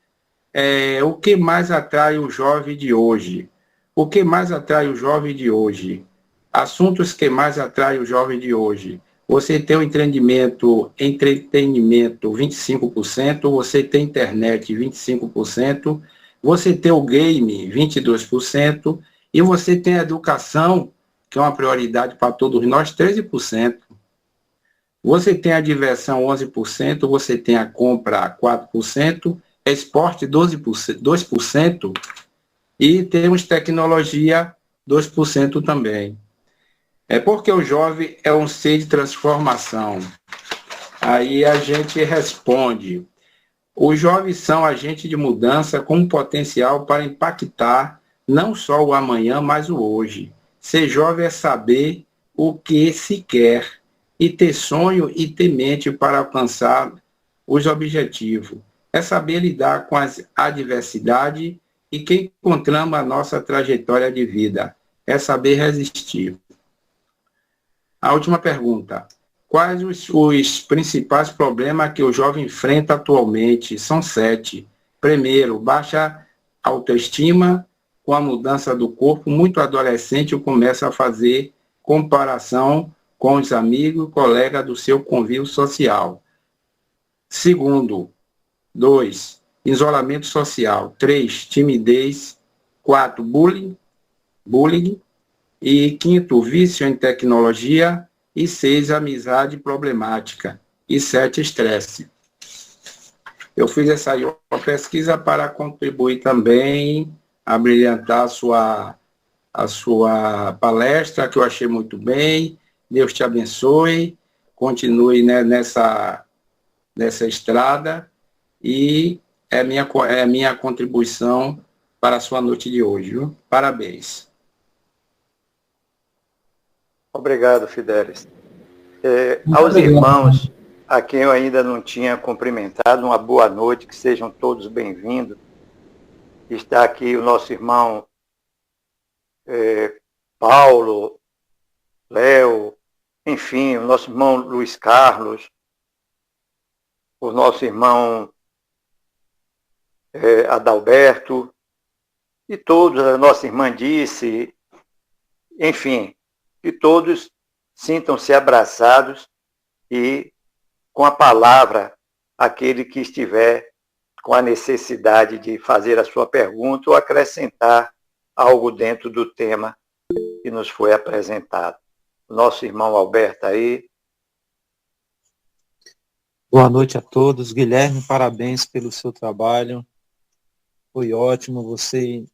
é o que mais atrai o jovem de hoje? O que mais atrai o jovem de hoje? Assuntos que mais atraem o jovem de hoje. Você tem o entretenimento 25%, você tem internet 25%, você tem o game 22%, e você tem a educação, que é uma prioridade para todos nós, 13%. Você tem a diversão 11%, você tem a compra 4%, esporte 12%, 2%, e temos tecnologia 2% também. É porque o jovem é um ser de transformação. Aí a gente responde, os jovens são agentes de mudança com potencial para impactar não só o amanhã, mas o hoje. Ser jovem é saber o que se quer e ter sonho e ter mente para alcançar os objetivos. É saber lidar com as adversidades e que encontramos a nossa trajetória de vida. É saber resistir. A última pergunta. Quais os principais problemas que o jovem enfrenta atualmente? São 7. Primeiro, baixa autoestima com a mudança do corpo. Muito adolescente começa a fazer comparação com os amigos e colegas do seu convívio social. Segundo, 2, isolamento social. 3, timidez. 4, bullying. E quinto, vício em tecnologia. E 6, amizade problemática. E 7, estresse. Eu fiz essa uma pesquisa para contribuir também a brilhantar a sua palestra, que eu achei muito bem. Deus te abençoe. Continue, né, nessa estrada. E é minha contribuição para a sua noite de hoje. Viu? Parabéns. Obrigado, Fidelis. Aos irmãos a quem eu ainda não tinha cumprimentado, uma boa noite, que sejam todos bem-vindos. Está aqui o nosso irmão Paulo, Léo, enfim, o nosso irmão Luiz Carlos, o nosso irmão Adalberto, e todos, a nossa irmã Disse, enfim, que todos sintam-se abraçados e com a palavra, aquele que estiver com a necessidade de fazer a sua pergunta ou acrescentar algo dentro do tema que nos foi apresentado. Nosso irmão Alberto aí. Boa noite a todos. Guilherme, parabéns pelo seu trabalho. Foi ótimo. Você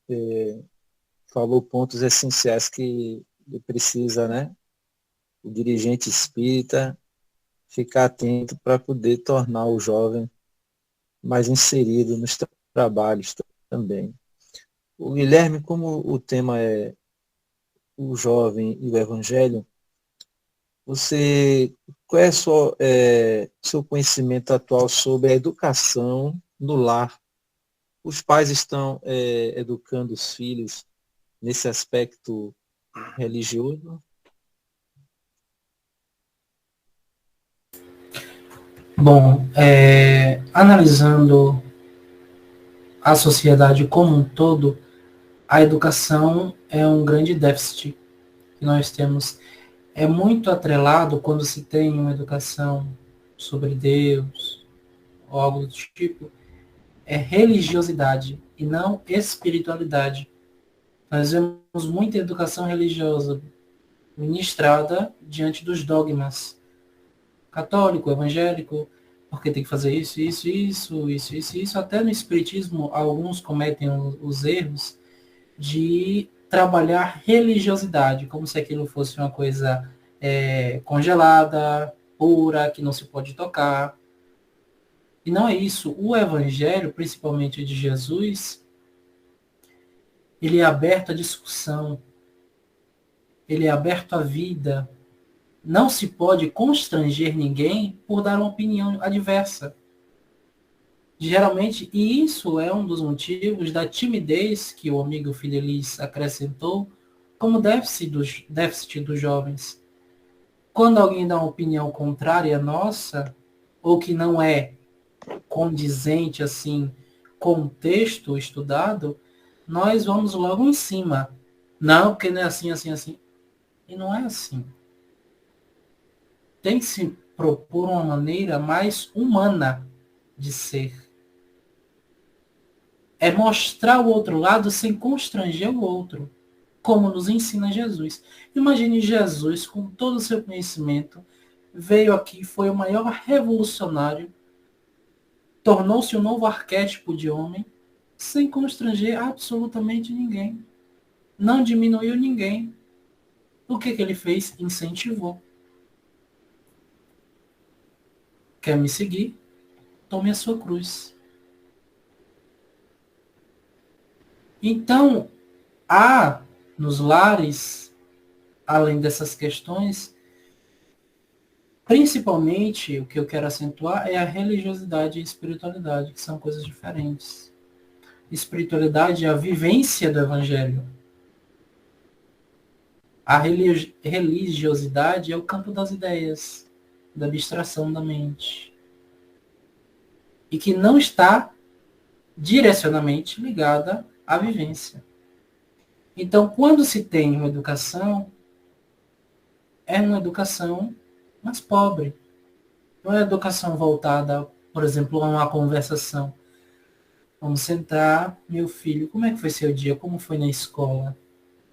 falou pontos essenciais que precisa, né? O dirigente espírita ficar atento para poder tornar o jovem mais inserido nos trabalhos também. O Guilherme, como o tema é o jovem e o evangelho, Qual é seu conhecimento atual sobre a educação no lar? Os pais estão educando os filhos nesse aspecto religioso? Bom, analisando a sociedade como um todo, a educação é um grande déficit que nós temos. É muito atrelado quando se tem uma educação sobre Deus ou algo do tipo, é religiosidade e não espiritualidade. Nós vemos muita educação religiosa ministrada diante dos dogmas católico, evangélico, porque tem que fazer isso. Até no espiritismo, alguns cometem os erros de trabalhar religiosidade, como se aquilo fosse uma coisa congelada, pura, que não se pode tocar. E não é isso. O evangelho, principalmente de Jesus, ele é aberto à discussão, ele é aberto à vida. Não se pode constranger ninguém por dar uma opinião adversa. Geralmente, e isso é um dos motivos da timidez que o amigo Fidelis acrescentou como déficit dos jovens. Quando alguém dá uma opinião contrária à nossa, ou que não é condizente assim com o texto estudado, nós vamos logo em cima. Não, porque não é assim. E não é assim. Tem que se propor uma maneira mais humana de ser. É mostrar o outro lado sem constranger o outro, como nos ensina Jesus. Imagine Jesus, com todo o seu conhecimento, veio aqui, foi o maior revolucionário, tornou-se um novo arquétipo de homem, sem constranger absolutamente ninguém. Não diminuiu ninguém. O que ele fez? Incentivou. Quer me seguir? Tome a sua cruz. Então, há nos lares, além dessas questões, principalmente o que eu quero acentuar é a religiosidade e a espiritualidade, que são coisas diferentes. Espiritualidade é a vivência do evangelho. A religiosidade é o campo das ideias, da abstração da mente. E que não está direcionamente ligada à vivência. Então, quando se tem uma educação, é uma educação mais pobre. Não é educação voltada, por exemplo, a uma conversação. Vamos sentar, meu filho, como é que foi seu dia? Como foi na escola?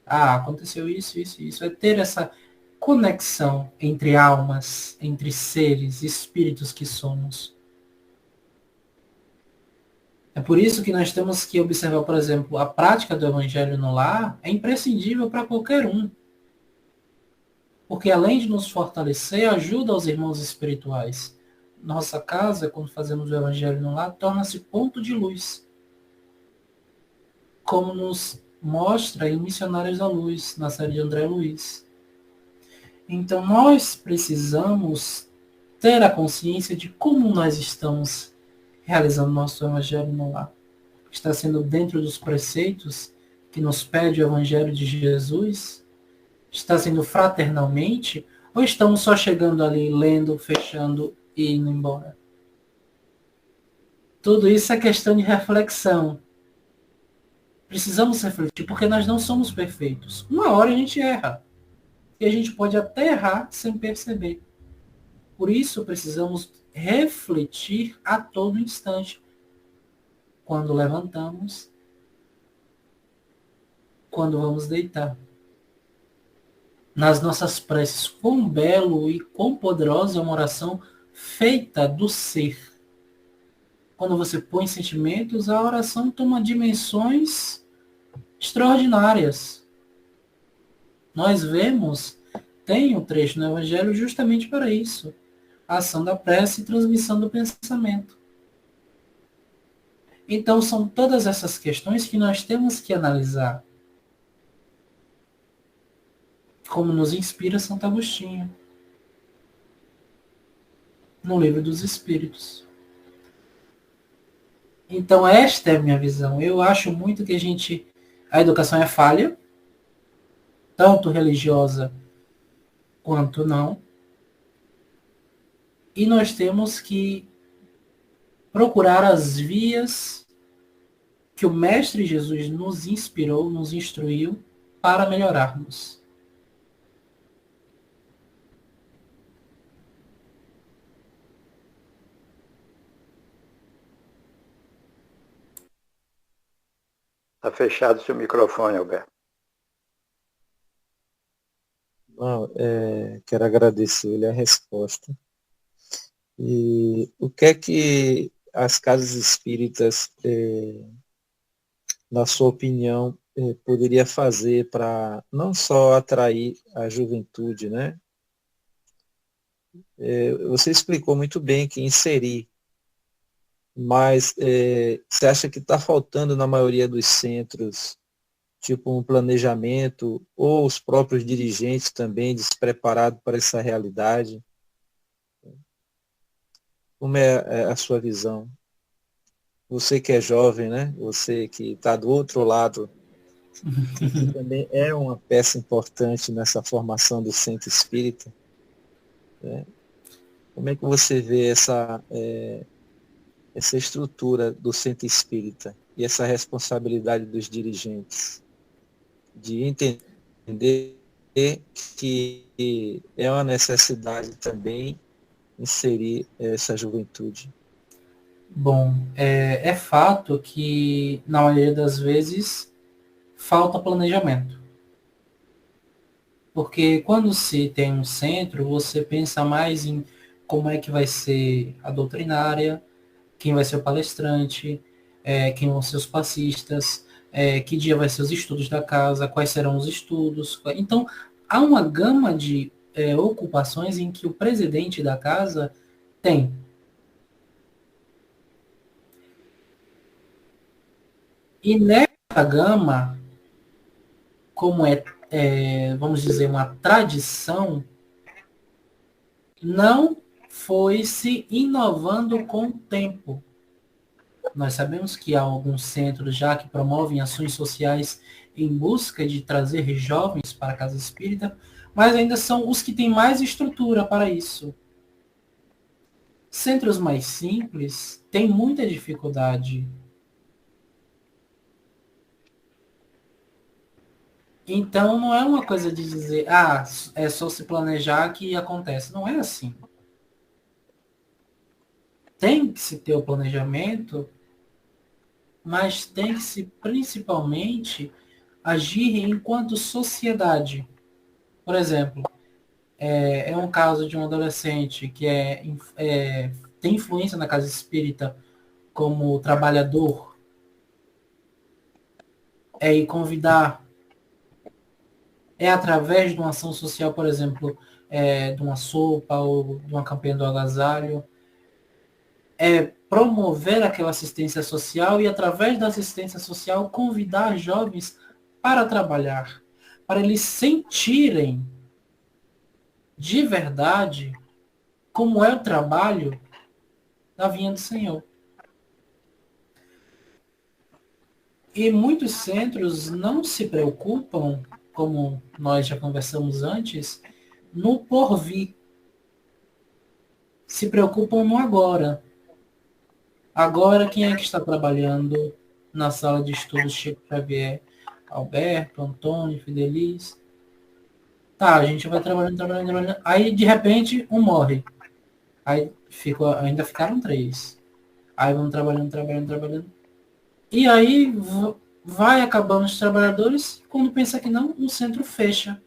Ah, aconteceu isso. É ter essa conexão entre almas, entre seres, espíritos que somos. É por isso que nós temos que observar, por exemplo, a prática do evangelho no lar é imprescindível para qualquer um. Porque além de nos fortalecer, ajuda aos irmãos espirituais. Nossa casa, quando fazemos o evangelho no lar, torna-se ponto de luz. Como nos mostra em Missionários da Luz, na série de André Luiz. Então nós precisamos ter a consciência de como nós estamos realizando nosso evangelho no lar. Está sendo dentro dos preceitos que nos pede o evangelho de Jesus? Está sendo fraternalmente? Ou estamos só chegando ali, lendo, fechando e indo embora? Tudo isso é questão de reflexão. Precisamos refletir, porque nós não somos perfeitos. Uma hora a gente erra. E a gente pode até errar sem perceber. Por isso, precisamos refletir a todo instante. Quando levantamos, quando vamos deitar. Nas nossas preces, quão belo e quão poderosa é uma oração feita do ser. Quando você põe sentimentos, a oração toma dimensões extraordinárias. Nós vemos, tem um trecho no Evangelho justamente para isso. A ação da prece e transmissão do pensamento. Então, são todas essas questões que nós temos que analisar. Como nos inspira Santo Agostinho. no Livro dos Espíritos. Então, esta é a minha visão. Eu acho muito que a educação é falha, tanto religiosa quanto não, e nós temos que procurar as vias que o Mestre Jesus nos inspirou, nos instruiu para melhorarmos. Está fechado seu microfone, Alberto. Não, quero agradecer-lhe a resposta. E o que é que as casas espíritas, na sua opinião, poderia fazer para não só atrair a juventude, né? Você explicou muito bem que inserir, mas você acha que está faltando na maioria dos centros, tipo um planejamento, ou os próprios dirigentes também despreparados para essa realidade? Como é a sua visão? Você que é jovem, né? Você que está do outro lado, que também é uma peça importante nessa formação do centro espírita, né? Como é que você vê essa estrutura do centro espírita e essa responsabilidade dos dirigentes de entender que é uma necessidade também inserir essa juventude? Bom, é fato que, na maioria das vezes, falta planejamento. Porque quando se tem um centro, você pensa mais em como é que vai ser a doutrinária, quem vai ser o palestrante, quem vão ser os passistas, que dia vai ser os estudos da casa, quais serão os estudos. Então, há uma gama de ocupações em que o presidente da casa tem. E nessa gama, como vamos dizer, uma tradição, não foi se inovando com o tempo. Nós sabemos que há alguns centros já que promovem ações sociais em busca de trazer jovens para a casa espírita, mas ainda são os que têm mais estrutura para isso. Centros mais simples têm muita dificuldade. Então não é uma coisa de dizer, é só se planejar que acontece. Não é assim. Tem que se ter o planejamento, mas tem que se principalmente agir enquanto sociedade. Por exemplo, é um caso de um adolescente que tem influência na casa espírita como trabalhador, e convidar, através de uma ação social, por exemplo, de uma sopa ou de uma campanha do agasalho, promover aquela assistência social e, através da assistência social, convidar jovens para trabalhar, para eles sentirem de verdade como é o trabalho da vinha do Senhor. E muitos centros não se preocupam, como nós já conversamos antes, no porvir. Se preocupam no agora. Agora, quem é que está trabalhando na sala de estudos Chico Xavier? Alberto, Antônio, Fidelis. Tá, a gente vai trabalhando. Aí, de repente, um morre. Aí ainda ficaram 3. Aí vamos trabalhando. E aí vai acabando os trabalhadores, quando pensa que não, o centro fecha.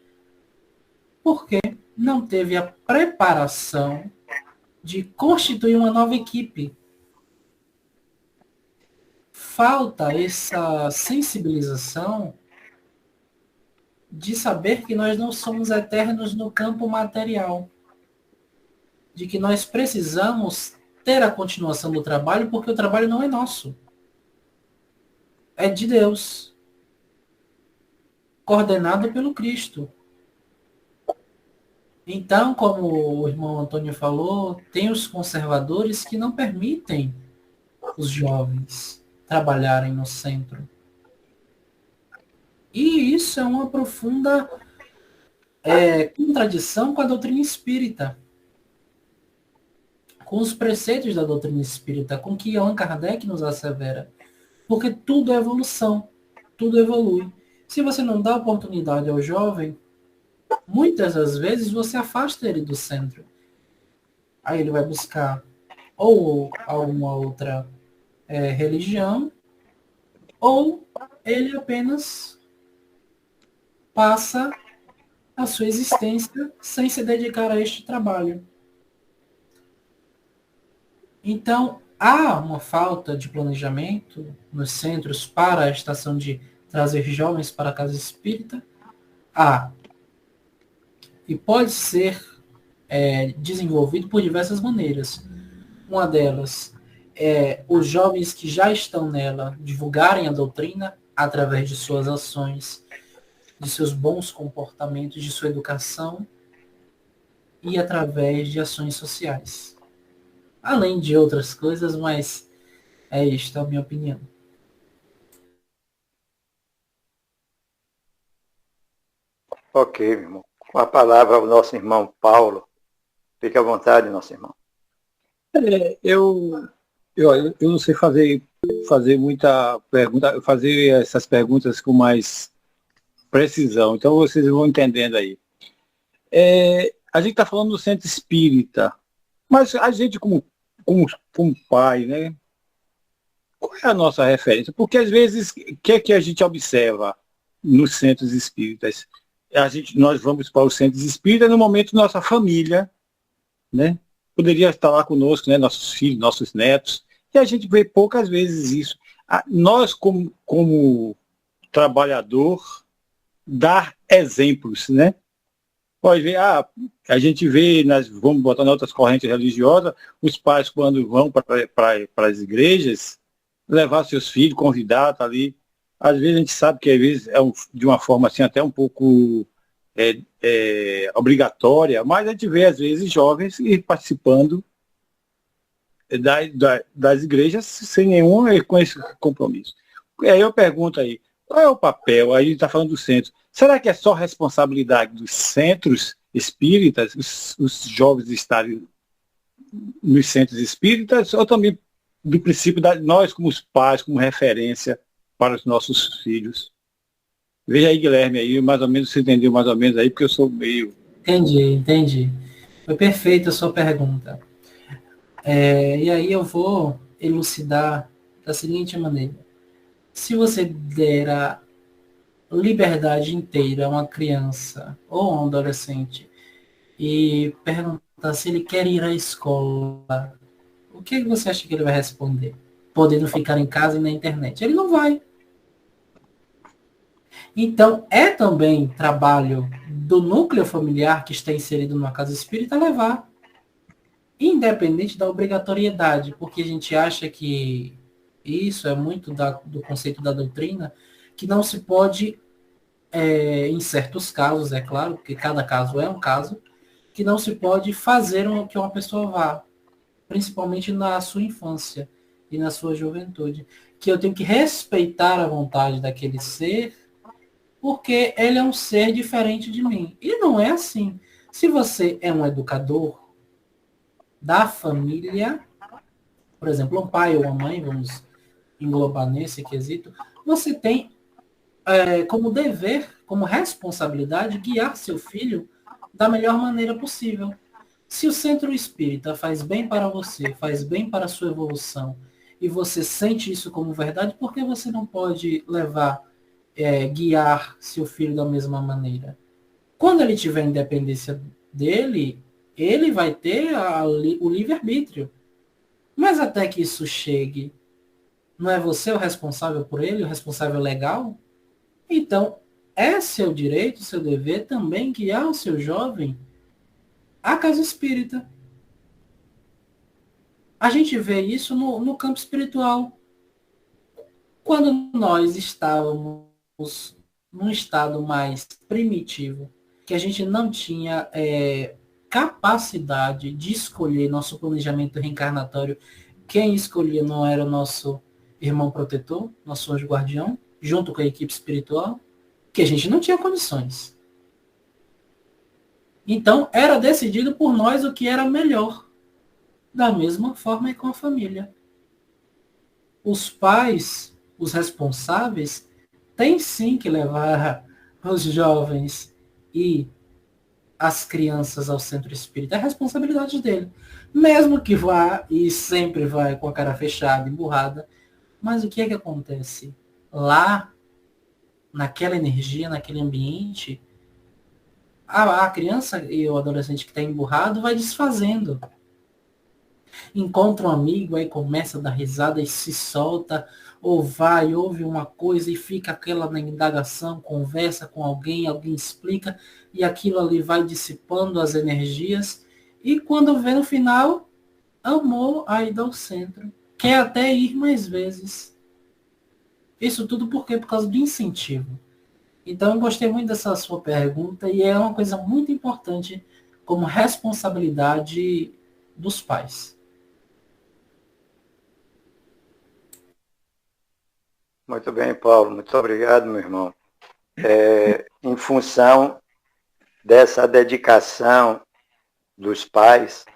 Por quê? Não teve a preparação de constituir uma nova equipe. Falta essa sensibilização de saber que nós não somos eternos no campo material. De que nós precisamos ter a continuação do trabalho, porque o trabalho não é nosso. É de Deus. Coordenado pelo Cristo. Então, como o irmão Antônio falou, tem os conservadores que não permitem os jovens trabalharem no centro. E isso é uma profunda contradição com a doutrina espírita, com os preceitos da doutrina espírita, com que Allan Kardec nos assevera. Porque tudo é evolução, tudo evolui. Se você não dá oportunidade ao jovem, muitas das vezes você afasta ele do centro. Aí ele vai buscar ou alguma outra religião, ou ele apenas passa a sua existência sem se dedicar a este trabalho. Então, há uma falta de planejamento nos centros para a estação de trazer jovens para a casa espírita? Há. E pode ser desenvolvido por diversas maneiras. Uma delas é os jovens que já estão nela divulgarem a doutrina através de suas ações, de seus bons comportamentos, de sua educação e através de ações sociais. Além de outras coisas, mas é isto, a minha opinião. Ok, meu irmão. Com a palavra ao nosso irmão Paulo. Fique à vontade, nosso irmão. Eu não sei fazer muita pergunta, fazer essas perguntas com mais precisão, então vocês vão entendendo aí. A gente está falando do centro espírita, mas a gente como pai, né? Qual é a nossa referência? Porque às vezes, o que é que a gente observa nos centros espíritas? Nós vamos para os centros espíritas no momento nossa família, né? Poderia estar lá conosco, né? Nossos filhos, nossos netos, e a gente vê poucas vezes isso. Nós, como trabalhador, dar exemplos, né? Pode ver, a gente vê, nós vamos botar em outras correntes religiosas, os pais, quando vão para as igrejas, levar seus filhos, convidar, tá ali. Às vezes a gente sabe que às vezes de uma forma assim até um pouco obrigatória, mas a gente vê às vezes jovens participando das igrejas sem nenhum com esse compromisso. E aí eu pergunto aí, qual é o papel? Aí a gente está falando do centro. Será que é só responsabilidade dos centros espíritas, os jovens estarem nos centros espíritas, ou também do princípio nós como os pais, como referência para os nossos filhos? Veja aí, Guilherme, aí, mais ou menos, você entendeu mais ou menos aí, porque eu sou meio... Entendi. Foi perfeita a sua pergunta. E aí eu vou elucidar da seguinte maneira. Se você der a liberdade inteira a uma criança ou a um adolescente e perguntar se ele quer ir à escola, o que você acha que ele vai responder? Podendo ficar em casa e na internet. Ele não vai. Então, é também trabalho do núcleo familiar que está inserido numa casa espírita levar. Independente da obrigatoriedade, porque a gente acha que isso é muito do conceito da doutrina, que não se pode, em certos casos, é claro, porque cada caso é um caso, que não se pode fazer que uma pessoa vá, principalmente na sua infância e na sua juventude. Que eu tenho que respeitar a vontade daquele ser, porque ele é um ser diferente de mim. E não é assim. Se você é um educador da família, por exemplo, um pai ou uma mãe, vamos englobar nesse quesito, você tem como dever, como responsabilidade, guiar seu filho da melhor maneira possível. Se o centro espírita faz bem para você, faz bem para a sua evolução, e você sente isso como verdade, por que você não pode levar, guiar seu filho da mesma maneira? Quando ele tiver a independência dele, ele vai ter o livre-arbítrio. Mas até que isso chegue, não é você o responsável por ele, o responsável legal? Então, é seu direito, seu dever também guiar o seu jovem à casa espírita. A gente vê isso no campo espiritual. Quando nós estávamos num estado mais primitivo, que a gente não tinha capacidade de escolher nosso planejamento reencarnatório. Quem escolhia não era o nosso irmão protetor, nosso anjo guardião, junto com a equipe espiritual, que a gente não tinha condições. Então, era decidido por nós o que era melhor. Da mesma forma é com a família. Os pais, os responsáveis, têm sim que levar os jovens e as crianças ao centro espírita. É a responsabilidade dele. Mesmo que vá e sempre vai com a cara fechada, emburrada. Mas o que é que acontece? Lá, naquela energia, naquele ambiente, a criança e o adolescente que está emburrado vai desfazendo. Encontra um amigo, aí começa a dar risada e se solta, ou vai, ouve uma coisa e fica aquela na indagação, conversa com alguém, alguém explica, e aquilo ali vai dissipando as energias, e quando vê no final, amou a ida ao centro. Quer até ir mais vezes. Isso tudo por quê? Por causa do incentivo. Então eu gostei muito dessa sua pergunta, e é uma coisa muito importante como responsabilidade dos pais. Muito bem, Paulo. Muito obrigado, meu irmão. Em função dessa dedicação dos pais,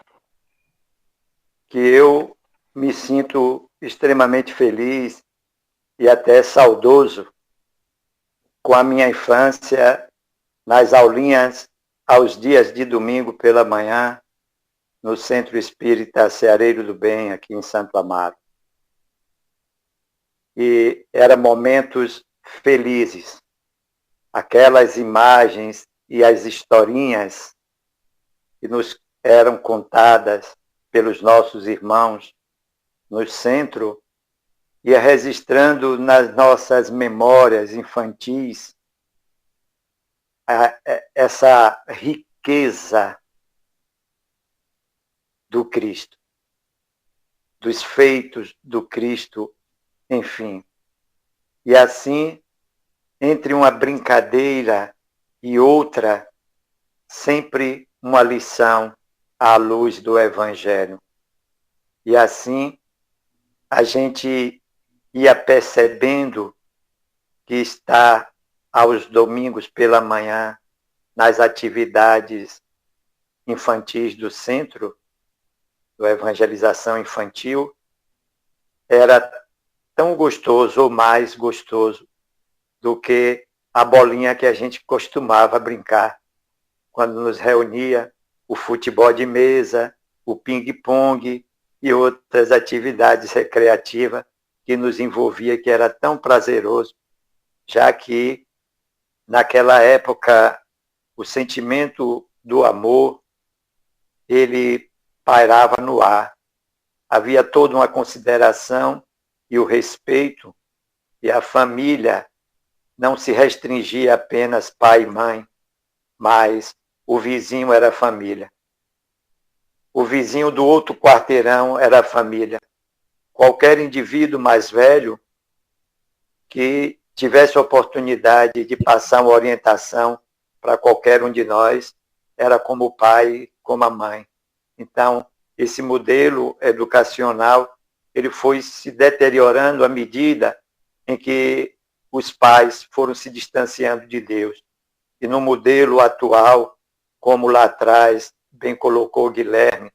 que eu me sinto extremamente feliz e até saudoso com a minha infância nas aulinhas aos dias de domingo pela manhã no Centro Espírita Ceareiro do Bem, aqui em Santo Amaro. E eram momentos felizes. Aquelas imagens e as historinhas que nos eram contadas pelos nossos irmãos no centro, ia registrando nas nossas memórias infantis essa riqueza do Cristo, dos feitos do Cristo, enfim. E assim, entre uma brincadeira e outra, sempre uma lição à luz do Evangelho. E assim, a gente ia percebendo que está aos domingos pela manhã, nas atividades infantis do centro, da evangelização infantil, era tão gostoso ou mais gostoso do que a bolinha que a gente costumava brincar quando nos reunia, o futebol de mesa, o ping-pong e outras atividades recreativas que nos envolvia, que era tão prazeroso, já que naquela época o sentimento do amor, ele pairava no ar. Havia toda uma consideração e o respeito, e a família não se restringia apenas pai e mãe, mas o vizinho era a família. O vizinho do outro quarteirão era a família. Qualquer indivíduo mais velho que tivesse oportunidade de passar uma orientação para qualquer um de nós, era como o pai, como a mãe. Então, esse modelo educacional, ele foi se deteriorando à medida em que os pais foram se distanciando de Deus. E no modelo atual, como lá atrás bem colocou Guilherme,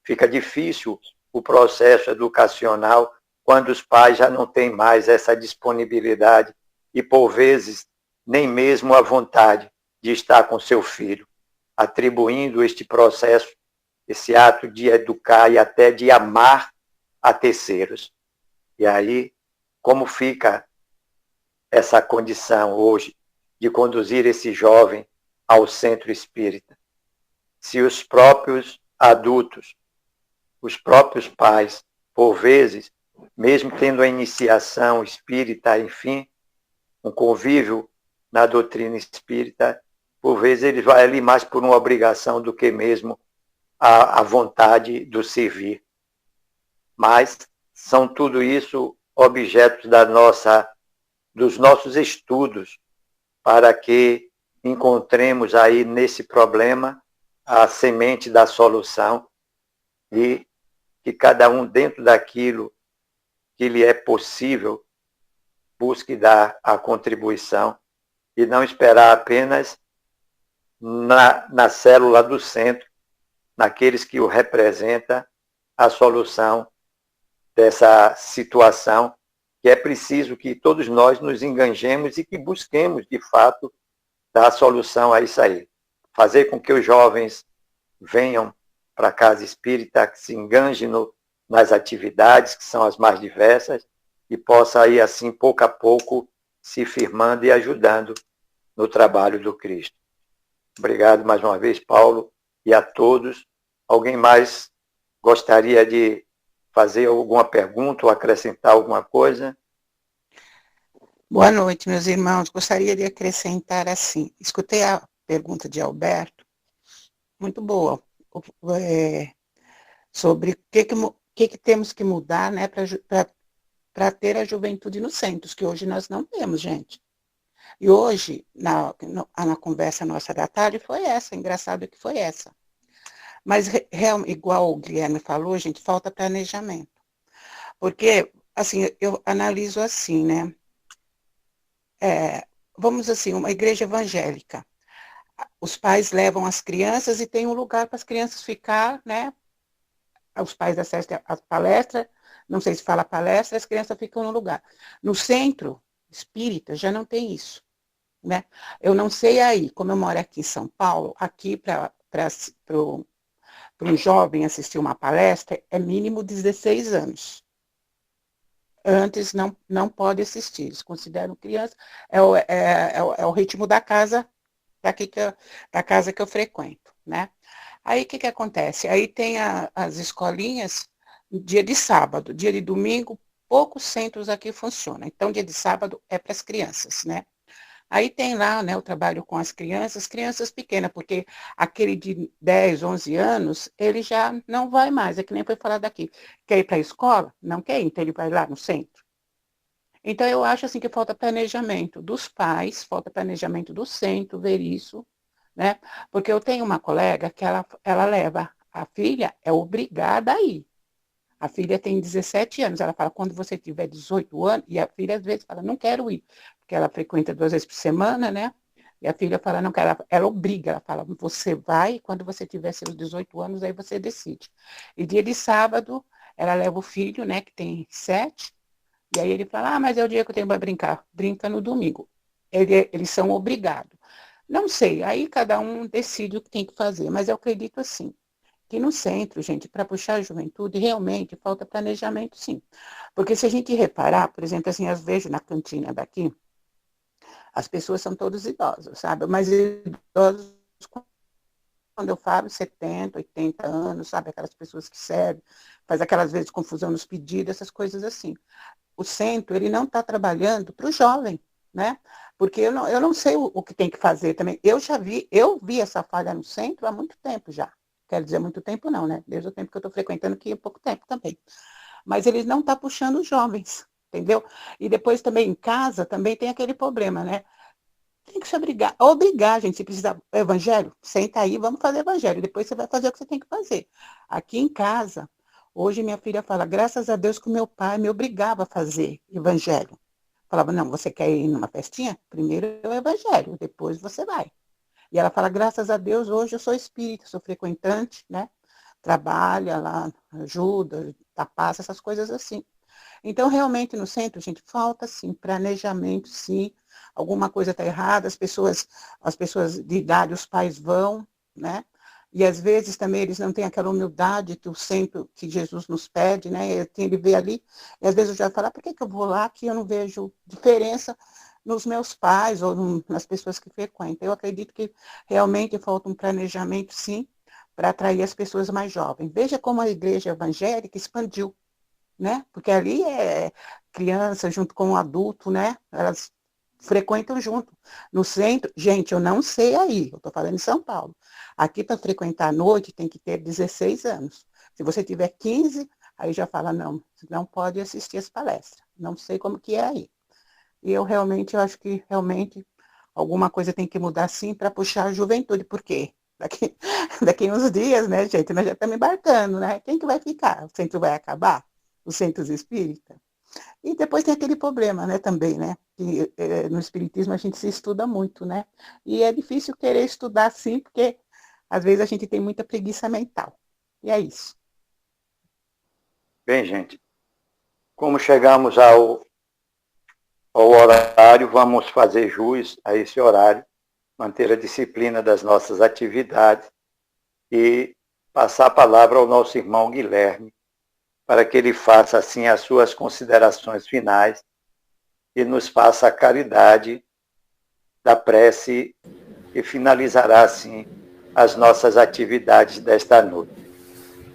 fica difícil o processo educacional quando os pais já não têm mais essa disponibilidade e, por vezes, nem mesmo a vontade de estar com seu filho, atribuindo este processo, esse ato de educar e até de amar a terceiros. E aí, como fica essa condição hoje de conduzir esse jovem ao centro espírita? Se os próprios adultos, os próprios pais, por vezes, mesmo tendo a iniciação espírita, enfim, um convívio na doutrina espírita, por vezes ele vai ali mais por uma obrigação do que mesmo a vontade do servir. Mas são tudo isso objetos dos nossos estudos, para que encontremos aí nesse problema a semente da solução e que cada um, dentro daquilo que lhe é possível, busque dar a contribuição e não esperar apenas na célula do centro, naqueles que o representa, a solução dessa situação, que é preciso que todos nós nos enganjemos e que busquemos, de fato, dar a solução a isso aí. Fazer com que os jovens venham para a casa espírita, que se enganjem nas atividades, que são as mais diversas, e possa ir assim, pouco a pouco, se firmando e ajudando no trabalho do Cristo. Obrigado mais uma vez, Paulo, e a todos. Alguém mais gostaria de fazer alguma pergunta ou acrescentar alguma coisa? Boa noite, meus irmãos. Gostaria de acrescentar assim. Escutei a pergunta de Alberto, muito boa, sobre o que temos que mudar, né, para ter a juventude nos centros, que hoje nós não temos, gente. E hoje, na conversa nossa da tarde, foi essa, engraçado que foi essa. Mas, igual o Guilherme falou, gente, falta planejamento. Porque, assim, eu analiso assim, né? Vamos assim, uma igreja evangélica. Os pais levam as crianças e tem um lugar para as crianças ficar, né? Os pais assistem a palestra, não sei se fala palestra, as crianças ficam no lugar. No centro espírita já não tem isso, né? Eu não sei aí, como eu moro aqui em São Paulo, aqui para um jovem assistir uma palestra é mínimo 16 anos. Antes não pode assistir, eles consideram criança, é o ritmo da casa, da casa que eu frequento, né? Aí o que acontece? Aí tem as escolinhas dia de sábado, dia de domingo, poucos centros aqui funcionam. Então, dia de sábado é para as crianças, né? Aí tem lá, né, o trabalho com as crianças pequenas, porque aquele de 10, 11 anos, ele já não vai mais, é que nem foi falado aqui. Quer ir para a escola? Não quer, então ele vai lá no centro. Então, eu acho assim que falta planejamento dos pais, falta planejamento do centro, ver isso, né? Porque eu tenho uma colega que ela leva a filha, é obrigada a ir. A filha tem 17 anos, ela fala, quando você tiver 18 anos, e a filha às vezes fala, não quero ir, porque ela frequenta 2 vezes por semana, né? E a filha fala, não quero, ela obriga, ela fala, você vai, quando você tiver seus 18 anos, aí você decide. E dia de sábado, ela leva o filho, né, que tem 7, e aí ele fala, mas é o dia que eu tenho para brincar. Brinca no domingo. Eles são obrigados. Não sei, aí cada um decide o que tem que fazer, mas eu acredito assim, que no centro, gente, para puxar a juventude, realmente falta planejamento, sim. Porque se a gente reparar, por exemplo, assim, às vezes na cantina daqui, as pessoas são todos idosos, sabe? Mas idosos, quando eu falo 70, 80 anos, sabe? Aquelas pessoas que servem, faz aquelas vezes confusão nos pedidos, essas coisas assim. O centro, ele não está trabalhando para o jovem, né? Porque eu não sei o que tem que fazer também. Eu vi essa falha no centro há muito tempo já. Quero dizer, muito tempo não, né? Desde o tempo que eu estou frequentando, que é pouco tempo também. Mas eles não estão puxando os jovens, entendeu? E depois também em casa, também tem aquele problema, né? Tem que se obrigar, gente, se precisar evangelho, senta aí, vamos fazer evangelho. Depois você vai fazer o que você tem que fazer. Aqui em casa, hoje minha filha fala, graças a Deus que o meu pai me obrigava a fazer evangelho. Falava, não, você quer ir numa festinha? Primeiro é o evangelho, depois você vai. E ela fala, graças a Deus, hoje eu sou espírita, sou frequentante, né? Trabalha lá, ajuda, passa, essas coisas assim. Então, realmente, no centro, gente, falta, sim, planejamento, sim. Alguma coisa está errada, as pessoas de idade, os pais vão, né? E às vezes também eles não têm aquela humildade que o centro, que Jesus nos pede, né? Ele vê ali, e às vezes eu já falo, por que eu vou lá que eu não vejo diferença nos meus pais ou nas pessoas que frequentam? Eu acredito que realmente falta um planejamento, sim, para atrair as pessoas mais jovens. Veja como a igreja evangélica expandiu, né? Porque ali é criança junto com o adulto, né? Elas frequentam junto. No centro, gente, eu não sei aí, eu estou falando em São Paulo. Aqui para frequentar à noite tem que ter 16 anos. Se você tiver 15, aí já fala, não pode assistir as palestras. Não sei como que é aí. E eu acho que realmente alguma coisa tem que mudar sim para puxar a juventude, porque daqui uns dias, né, gente, nós já estamos embarcando, né? Quem que vai ficar? O centro vai acabar? Os centros espíritas? E depois tem aquele problema, né, também, né? Que no espiritismo a gente se estuda muito, né? E é difícil querer estudar assim, porque às vezes a gente tem muita preguiça mental. E é isso. Bem, gente, como chegamos ao horário, vamos fazer jus a esse horário, manter a disciplina das nossas atividades e passar a palavra ao nosso irmão Guilherme, para que ele faça, assim, as suas considerações finais e nos faça a caridade da prece que finalizará, assim, as nossas atividades desta noite.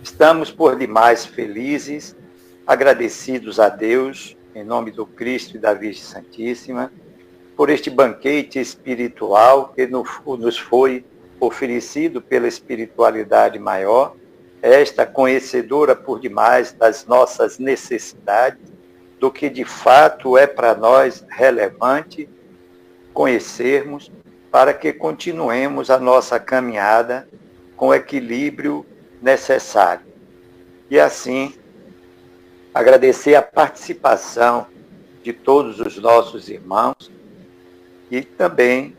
Estamos por demais felizes, agradecidos a Deus, em nome do Cristo e da Virgem Santíssima, por este banquete espiritual que nos foi oferecido pela espiritualidade maior, esta conhecedora por demais das nossas necessidades, do que de fato é para nós relevante conhecermos, para que continuemos a nossa caminhada com o equilíbrio necessário. E assim, agradecer a participação de todos os nossos irmãos e também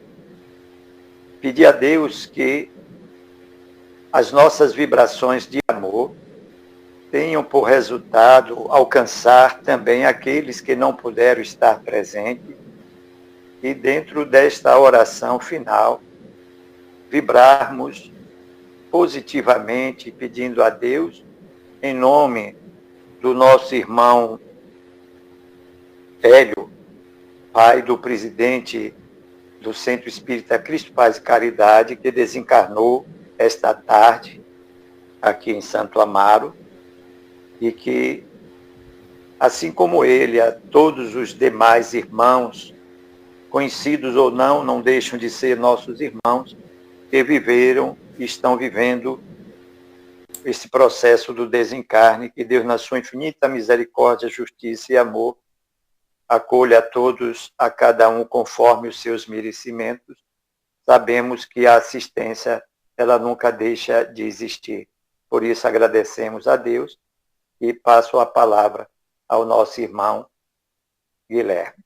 pedir a Deus que as nossas vibrações de amor tenham por resultado alcançar também aqueles que não puderam estar presentes e dentro desta oração final vibrarmos positivamente pedindo a Deus, em nome do nosso irmão Hélio, pai do presidente do Centro Espírita Cristo, Paz e Caridade, que desencarnou esta tarde aqui em Santo Amaro, e que, assim como ele, a todos os demais irmãos, conhecidos ou não, não deixam de ser nossos irmãos, que viveram e estão vivendo esse processo do desencarne, que Deus, na sua infinita misericórdia, justiça e amor, acolha a todos, a cada um conforme os seus merecimentos. Sabemos que a assistência, ela nunca deixa de existir. Por isso agradecemos a Deus e passo a palavra ao nosso irmão Guilherme.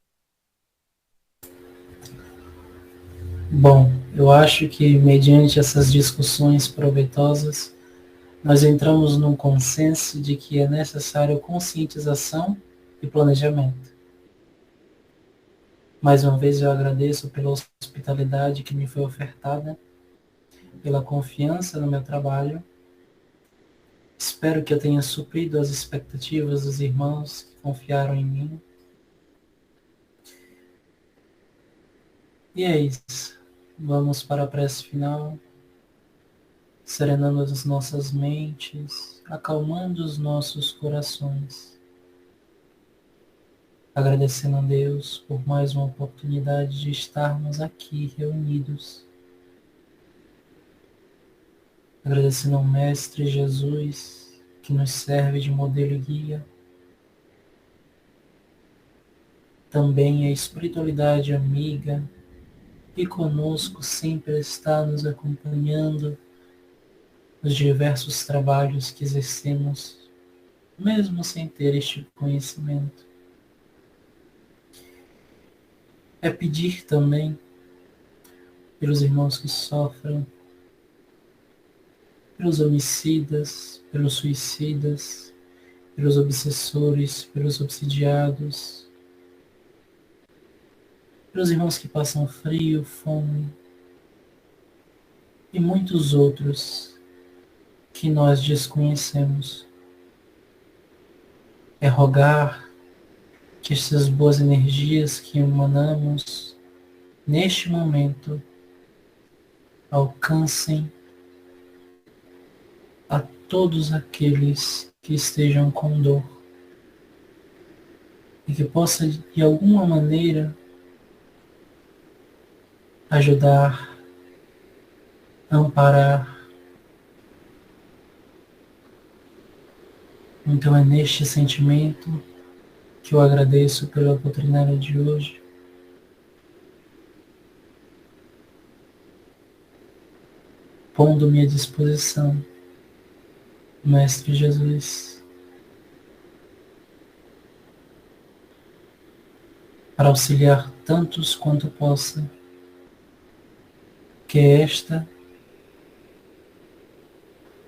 Bom, eu acho que mediante essas discussões proveitosas, nós entramos num consenso de que é necessário conscientização e planejamento. Mais uma vez eu agradeço pela hospitalidade que me foi ofertada, pela confiança no meu trabalho. Espero que eu tenha suprido as expectativas dos irmãos que confiaram em mim. E é isso. Vamos para a prece final, serenando as nossas mentes, acalmando os nossos corações. Agradecendo a Deus por mais uma oportunidade de estarmos aqui reunidos. Agradecendo ao Mestre Jesus, que nos serve de modelo e guia. Também a espiritualidade amiga, que conosco sempre está nos acompanhando nos diversos trabalhos que exercemos, mesmo sem ter este conhecimento. É pedir também pelos irmãos que sofrem, pelos homicidas, pelos suicidas, pelos obsessores, pelos obsidiados, pelos irmãos que passam frio, fome e muitos outros que nós desconhecemos. É rogar que essas boas energias que emanamos neste momento alcancem a todos aqueles que estejam com dor e que possa de alguma maneira ajudar, amparar. Então é neste sentimento que eu agradeço pela doutrinária de hoje. pondo-me à disposição, Mestre Jesus, para auxiliar tantos quanto possa, que esta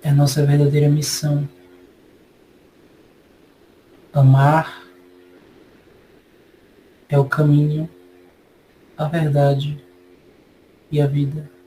é a nossa verdadeira missão. Amar é o caminho, a verdade e a vida.